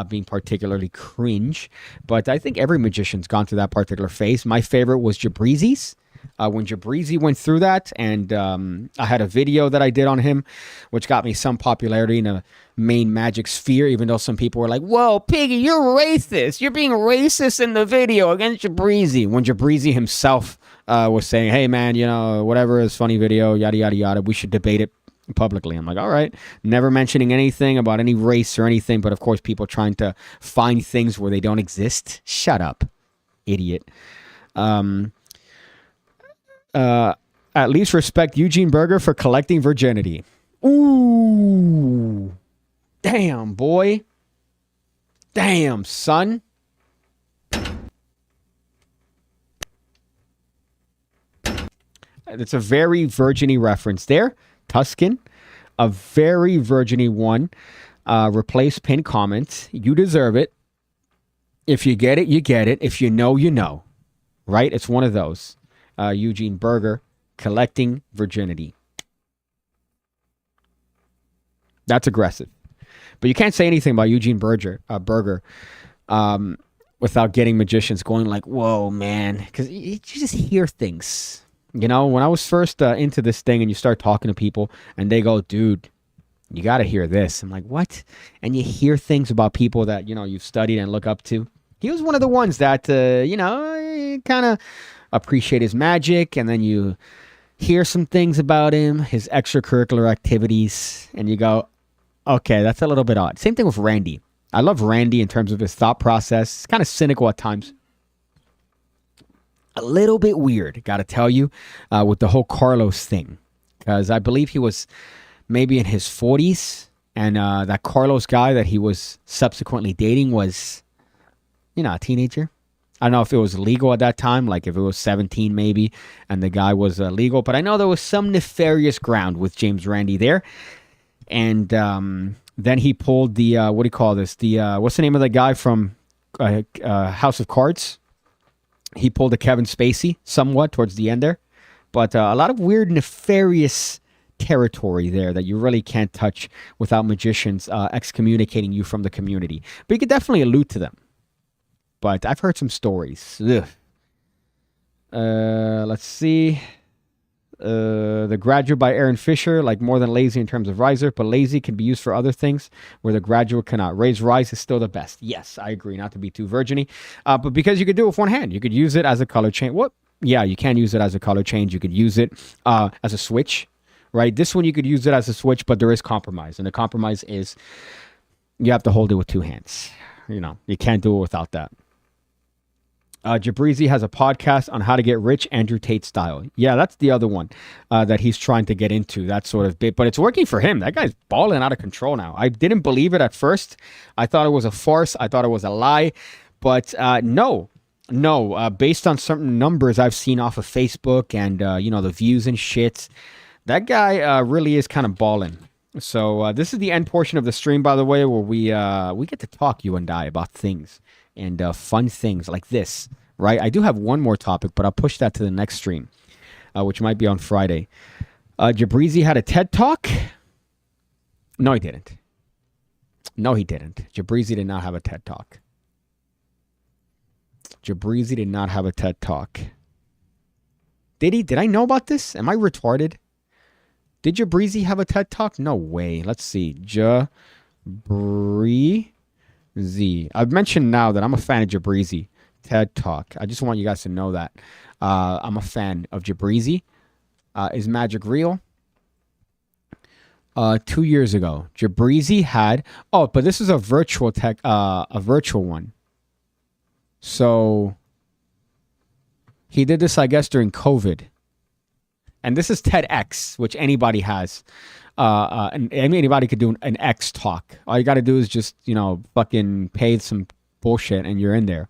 being particularly cringe. But I think every magician's gone through that particular phase. My favorite was Jabrizi's. When Jabrizi went through that, and I had a video that I did on him, which got me some popularity in a main magic sphere, even though some people were like, whoa, Piggy, you're racist. You're being racist in the video against Jabrizi. When Jabrizi himself was saying, hey, man, whatever is funny video, yada, yada, yada, we should debate it publicly. I'm like, all right. Never mentioning anything about any race or anything, but of course, people trying to find things where they don't exist. Shut up, idiot. At least respect Eugene Berger for collecting virginity. Ooh. Damn, boy. Damn, son. It's a very virgin-y reference there. Tuscan. A very virgin-y one. Replace pinned comment. You deserve it. If you get it, you get it. If you know, you know. Right? It's one of those. Eugene Berger, collecting virginity. That's aggressive. But you can't say anything about Eugene Berger without getting magicians going like, whoa, man. Because you just hear things. When I was first into this thing and you start talking to people and they go, dude, you got to hear this. I'm like, what? And you hear things about people that, you've studied and look up to. He was one of the ones that, kind of appreciate his magic, and then you hear some things about him, his extracurricular activities, and you go, okay, that's a little bit odd. Same thing with Randy. I love Randy in terms of his thought process. It's kind of cynical at times. A little bit weird, gotta tell you, with the whole Carlos thing. Because I believe he was maybe in his 40s, and that Carlos guy that he was subsequently dating was, a teenager. I don't know if it was legal at that time, like if it was 17 maybe, and the guy was legal. But I know there was some nefarious ground with James Randi there. And then he pulled the, what do you call this? What's the name of the guy from House of Cards? He pulled a Kevin Spacey somewhat towards the end there. But a lot of weird, nefarious territory there that you really can't touch without magicians excommunicating you from the community. But you could definitely allude to them. But I've heard some stories. Ugh. Let's see. The Graduate by Aaron Fisher, like more than lazy in terms of riser, but lazy can be used for other things where the Graduate cannot. Raise rise is still the best. Yes, I agree. Not to be too virgin-y. But because you could do it with one hand. You could use it as a color change. What? Yeah, you can use it as a color change. You could use it as a switch, right? This one you could use it as a switch, but there is compromise. And the compromise is you have to hold it with two hands. You can't do it without that. Jabrizi has a podcast on how to get rich, Andrew Tate style. Yeah, that's the other one that he's trying to get into, that sort of bit. But it's working for him. That guy's balling out of control now. I didn't believe it at first. I thought it was a farce. I thought it was a lie. But no. Based on certain numbers I've seen off of Facebook and, the views and shit, that guy really is kind of balling. So this is the end portion of the stream, by the way, where we get to talk, you and I, about things. And fun things like this, right? I do have one more topic, but I'll push that to the next stream, which might be on Friday. Jabrizi had a TED Talk. No, he didn't. Jabrizi did not have a TED Talk. Jabrizi did not have a TED Talk. Did he? Did I know about this? Am I retarded? Did Jabrizi have a TED Talk? No way. Let's see. Jabrizi. I've mentioned now that I'm a fan of Jabrizi. TED Talk. I just want you guys to know that. I'm a fan of Jabrizi. Is magic real? 2 years ago, Jabrizi had... Oh, but this is a virtual one. So he did this, I guess, during COVID. And this is TEDx, which anybody has. And anybody could do an X talk. All you got to do is just, fucking pay some bullshit and you're in there.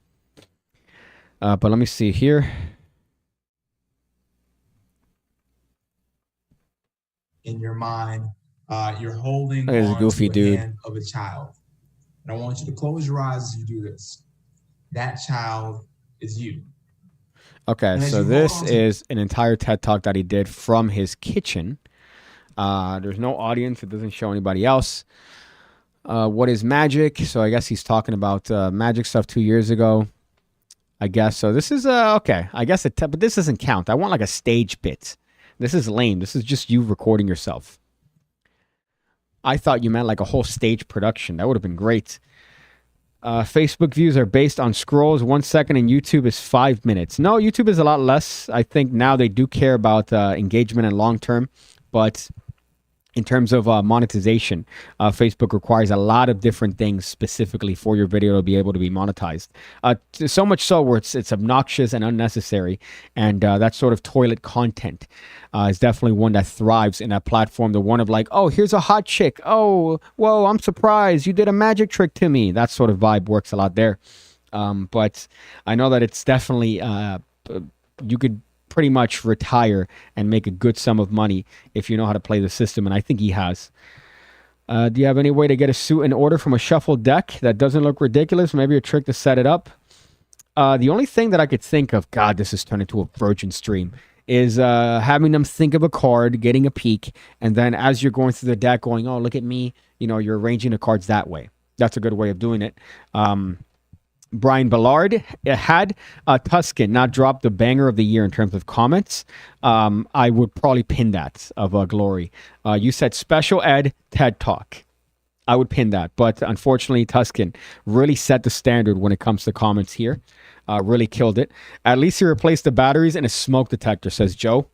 But let me see here. In your mind, you're holding There's a goofy to a dude. hand of a child. And I want you to close your eyes as you do this. That child is you. Okay, so this is an entire TED Talk that he did from his kitchen. There's no audience. It doesn't show anybody else. What is magic? So I guess he's talking about magic stuff 2 years ago. I guess. So this is, okay. I guess but this doesn't count. I want like a stage bit. This is lame. This is just you recording yourself. I thought you meant like a whole stage production. That would have been great. Facebook views are based on scrolls 1 second and YouTube is 5 minutes. No, YouTube is a lot less. I think now they do care about engagement and long term. But in terms of monetization, Facebook requires a lot of different things specifically for your video to be able to be monetized. So much so where it's obnoxious and unnecessary. And that sort of toilet content is definitely one that thrives in that platform. The one of like, oh, here's a hot chick. Oh, whoa, I'm surprised. You did a magic trick to me. That sort of vibe works a lot there. But I know that it's definitely, you could pretty much retire and make a good sum of money if you know how to play the system, and I think he has. Do you have any way to get a suit in order from a shuffled deck that doesn't look ridiculous? Maybe a trick to set it up? The only thing that I could think of, God, this has turned into a virgin stream, is having them think of a card, getting a peek, and then as you're going through the deck going, oh, look at me, you're arranging the cards that way. That's a good way of doing it. Brian Ballard had Tuscan not dropped the banger of the year in terms of comments, I would probably pin that of Glory. You said special ed TED Talk. I would pin that. But unfortunately, Tuscan really set the standard when it comes to comments here. Really killed it. At least he replaced the batteries and a smoke detector, says Joe.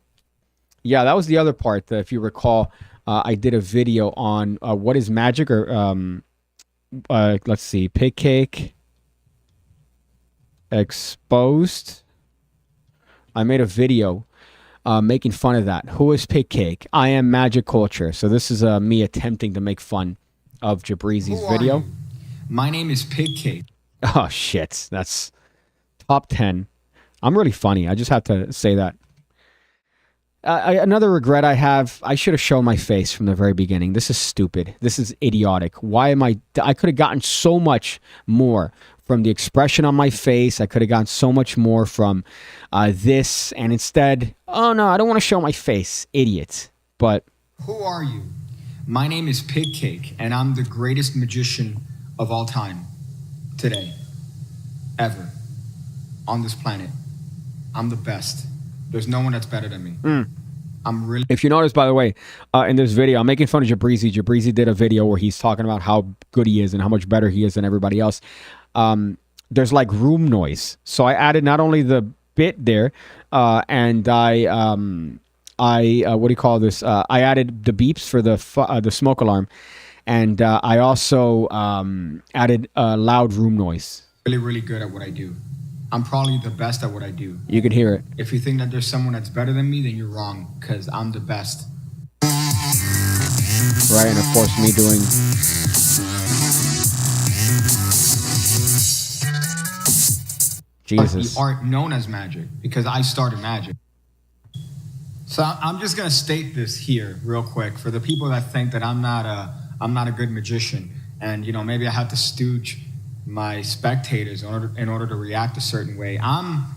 Yeah, that was the other part. If you recall, I did a video on what is magic or let's see, PigCake Exposed. I made a video making fun of that. Who is PigCake? I am Magic Culture. So this is me attempting to make fun of Jabrizi's video. My name is PigCake. Oh, shit. That's top 10. I'm really funny. I just have to say that. Another regret I have, I should have shown my face from the very beginning. This is stupid. This is idiotic. Why am I could have gotten so much more from the expression on my face. I could have gotten so much more from this. And instead, oh no, I don't want to show my face. Idiot. But who are you? My name is PigCake, and I'm the greatest magician of all time. Today. Ever. On this planet. I'm the best. There's no one that's better than me. I'm really... If you notice, by the way, in this video, I'm making fun of Jabrizi. Jabrizi did a video where he's talking about how good he is and how much better he is than everybody else. There's like room noise. So I added not only the bit there, and I what do you call this? I added the beeps for the smoke alarm. And I also added loud room noise. Really, really good at what I do. I'm probably the best at what I do. You can hear it. If you think that there's someone that's better than me, then you're wrong, because I'm the best. Right, and of course me doing... Jesus. The art known as magic, because I started magic. So I'm just going to state this here real quick for the people that think that I'm not a good magician, and maybe I have to stooge my spectators in order to react a certain way.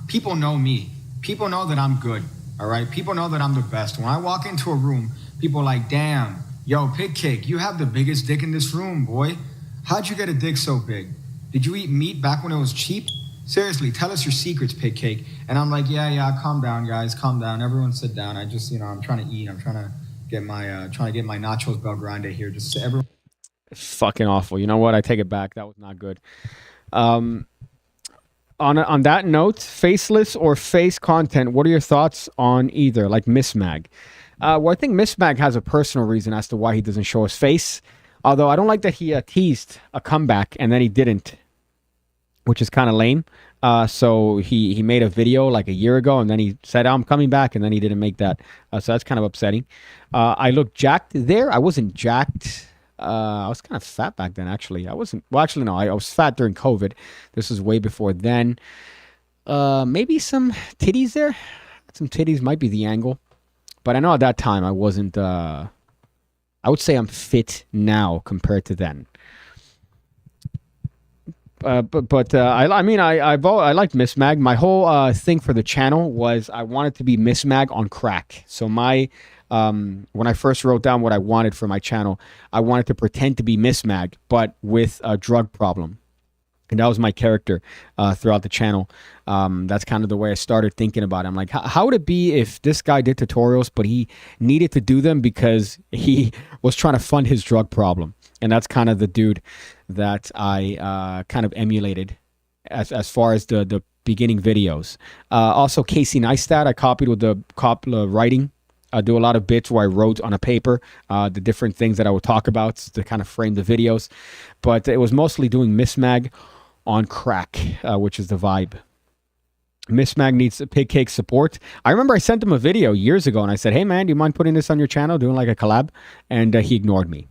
People know me. People know that I'm good. All right. People know that I'm the best. When I walk into a room, people are like, damn, yo, PigCake, you have the biggest dick in this room, boy. How'd you get a dick so big? Did you eat meat back when it was cheap? Seriously, tell us your secrets, PigCake. And I'm like, yeah, calm down, guys, calm down. Everyone sit down. I just, I'm trying to eat. I'm trying to get my nachos Bel Grande here. Just everyone. Fucking awful. You know what? I take it back. That was not good. On that note, faceless or face content, what are your thoughts on either? Like Miss Mag. Well, I think Miss Mag has a personal reason as to why he doesn't show his face. Although I don't like that he teased a comeback and then he didn't, which is kind of lame. So he made a video like a year ago and then he said, I'm coming back, and then he didn't make that. So that's kind of upsetting. I looked jacked there. I wasn't jacked. I was kind of fat back then, actually. I wasn't. Well, actually, no. I was fat during COVID. This was way before then. Maybe some titties there. Some titties might be the angle. But I know at that time I wasn't. I would say I'm fit now compared to then. I liked Miss Mag. My whole thing for the channel was I wanted to be Miss Mag on crack. So my when I first wrote down what I wanted for my channel, I wanted to pretend to be Miss Mag, but with a drug problem. And that was my character throughout the channel. That's kind of the way I started thinking about it. I'm like, how would it be if this guy did tutorials, but he needed to do them because he was trying to fund his drug problem? And that's kind of the dude that I kind of emulated as far as the beginning videos. Also, Casey Neistat, I copied with the writing. I do a lot of bits where I wrote on a paper the different things that I would talk about to kind of frame the videos. But it was mostly doing Miss Mag on crack, which is the vibe. Miss Mag needs PigCake support. I remember I sent him a video years ago and I said, hey man, do you mind putting this on your channel, doing like a collab? And he ignored me.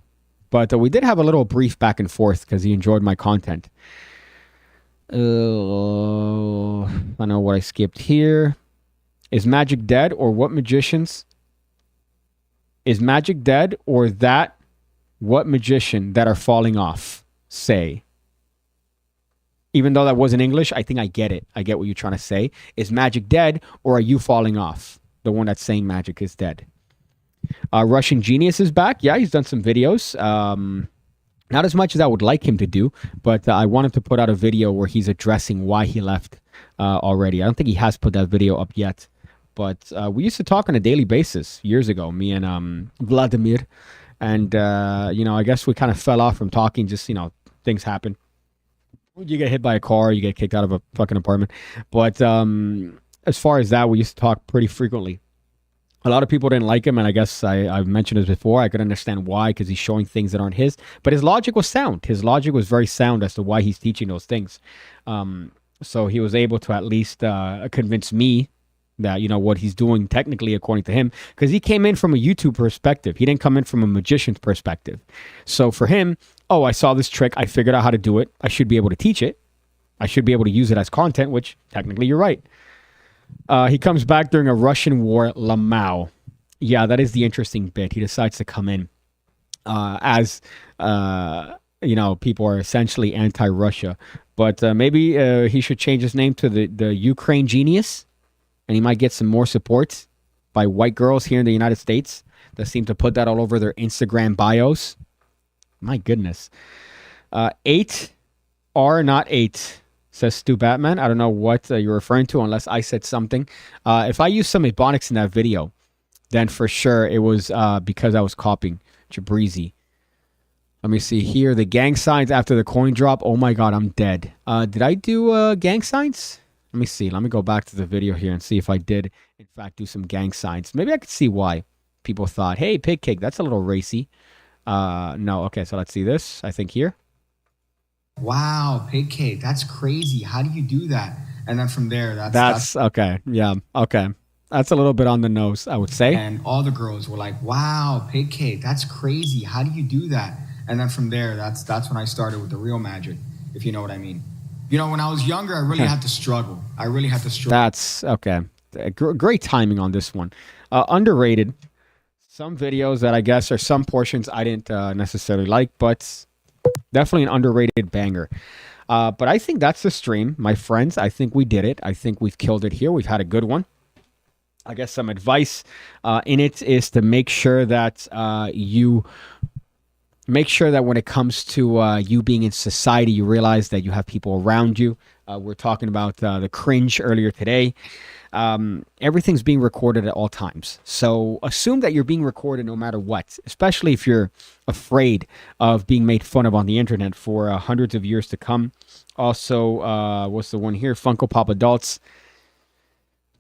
But we did have a little brief back and forth because he enjoyed my content. I know what I skipped here. Is magic dead, or what magicians? Is magic dead, or that what magician that are falling off say? Even though that wasn't English, I think I get it. I get what you're trying to say. Is magic dead, or are you falling off? The one that's saying magic is dead. Russian Genius is back. Yeah, he's done some videos. Not as much as I would like him to do, but I wanted to put out a video where he's addressing why he left already. I don't think he has put that video up yet, but we used to talk on a daily basis years ago, me and Vladimir, and I guess we kind of fell off from talking. Just things happen. You get hit by a car, you get kicked out of a fucking apartment. But as far as that, we used to talk pretty frequently. A lot of people didn't like him, and I guess I've mentioned this before. I could understand why, because he's showing things that aren't his. But his logic was sound. His logic was very sound as to why he's teaching those things. So he was able to at least convince me that, what he's doing technically according to him, because he came in from a YouTube perspective. He didn't come in from a magician's perspective. So for him, I saw this trick. I figured out how to do it. I should be able to teach it. I should be able to use it as content, which technically you're right. He comes back during a Russian war, Lamau. Yeah, that is the interesting bit. He decides to come in as people are essentially anti-Russia. But maybe he should change his name to the Ukraine Genius, and he might get some more support by white girls here in the United States that seem to put that all over their Instagram bios. My goodness. 8 are not 8, says Stu Batman. I don't know what you're referring to unless I said something. If I used some Ebonics in that video, then for sure it was because I was copying Jabrizi. Let me see here. The gang signs after the coin drop. Oh my God, I'm dead. Did I do gang signs? Let me see. Let me go back to the video here and see if I did, in fact, do some gang signs. Maybe I could see why people thought, hey, PigCake, that's a little racy. No. Okay, so let's see this. I think here. Wow, PigCake, that's crazy. How do you do that? And then from there, that's okay. Yeah, okay. That's a little bit on the nose, I would say. And all the girls were like, wow, PigCake, that's crazy. How do you do that? And then from there, that's when I started with the real magic, if you know what I mean. When I was younger, I really had to struggle. That's okay. Great timing on this one. Underrated. Some videos that I guess are some portions I didn't necessarily like, but definitely an underrated banger. But I think that's the stream, my friends. I think we did it. I think we've killed it here. We've had a good one. I guess some advice in it is to make sure that when it comes to you being in society, you realize that you have people around you. We're talking about the Cringe earlier today. Everything's being recorded at all times. So assume that you're being recorded no matter what, especially if you're afraid of being made fun of on the internet for hundreds of years to come. Also, what's the one here? Funko Pop adults.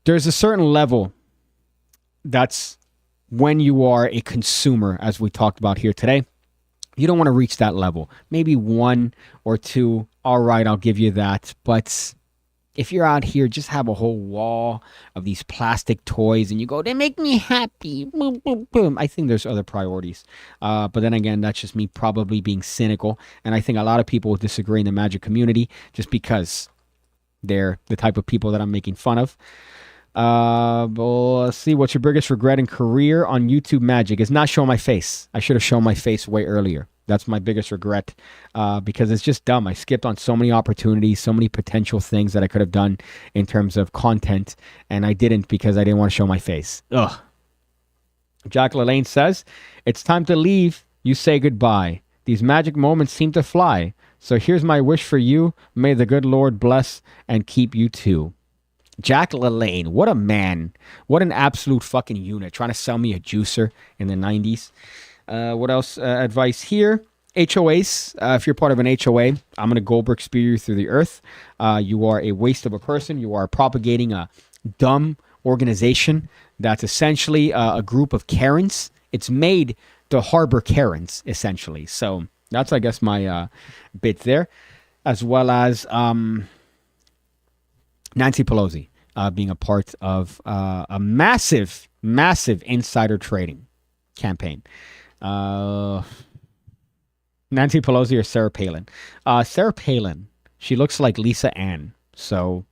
There's a certain level that's when you are a consumer, as we talked about here today. You don't want to reach that level. Maybe 1 or 2. All right, I'll give you that. But if you're out here, just have a whole wall of these plastic toys and you go, they make me happy. Boom, boom, boom. I think there's other priorities. But then again, that's just me probably being cynical. And I think a lot of people will disagree in the magic community just because they're the type of people that I'm making fun of. Well, let's see. What's your biggest regret in career on YouTube magic? Is not showing my face. I should have shown my face way earlier. That's my biggest regret because it's just dumb. I skipped on so many opportunities, so many potential things that I could have done in terms of content, and I didn't because I didn't want to show my face. Ugh. Jack LaLanne says, it's time to leave. You say goodbye. These magic moments seem to fly. So here's my wish for you. May the good Lord bless and keep you too. Jack LaLanne, what a man. What an absolute fucking unit. Trying to sell me a juicer in the 90s. What else? Advice here. HOAs. If you're part of an HOA, I'm going to Goldberg spear you through the earth. You are a waste of a person. You are propagating a dumb organization that's essentially a group of Karens. It's made to harbor Karens, essentially. So that's, I guess, my bit there. As well as Nancy Pelosi being a part of a massive, massive insider trading campaign. Nancy Pelosi or Sarah Palin? Sarah Palin. She looks like Lisa Ann. So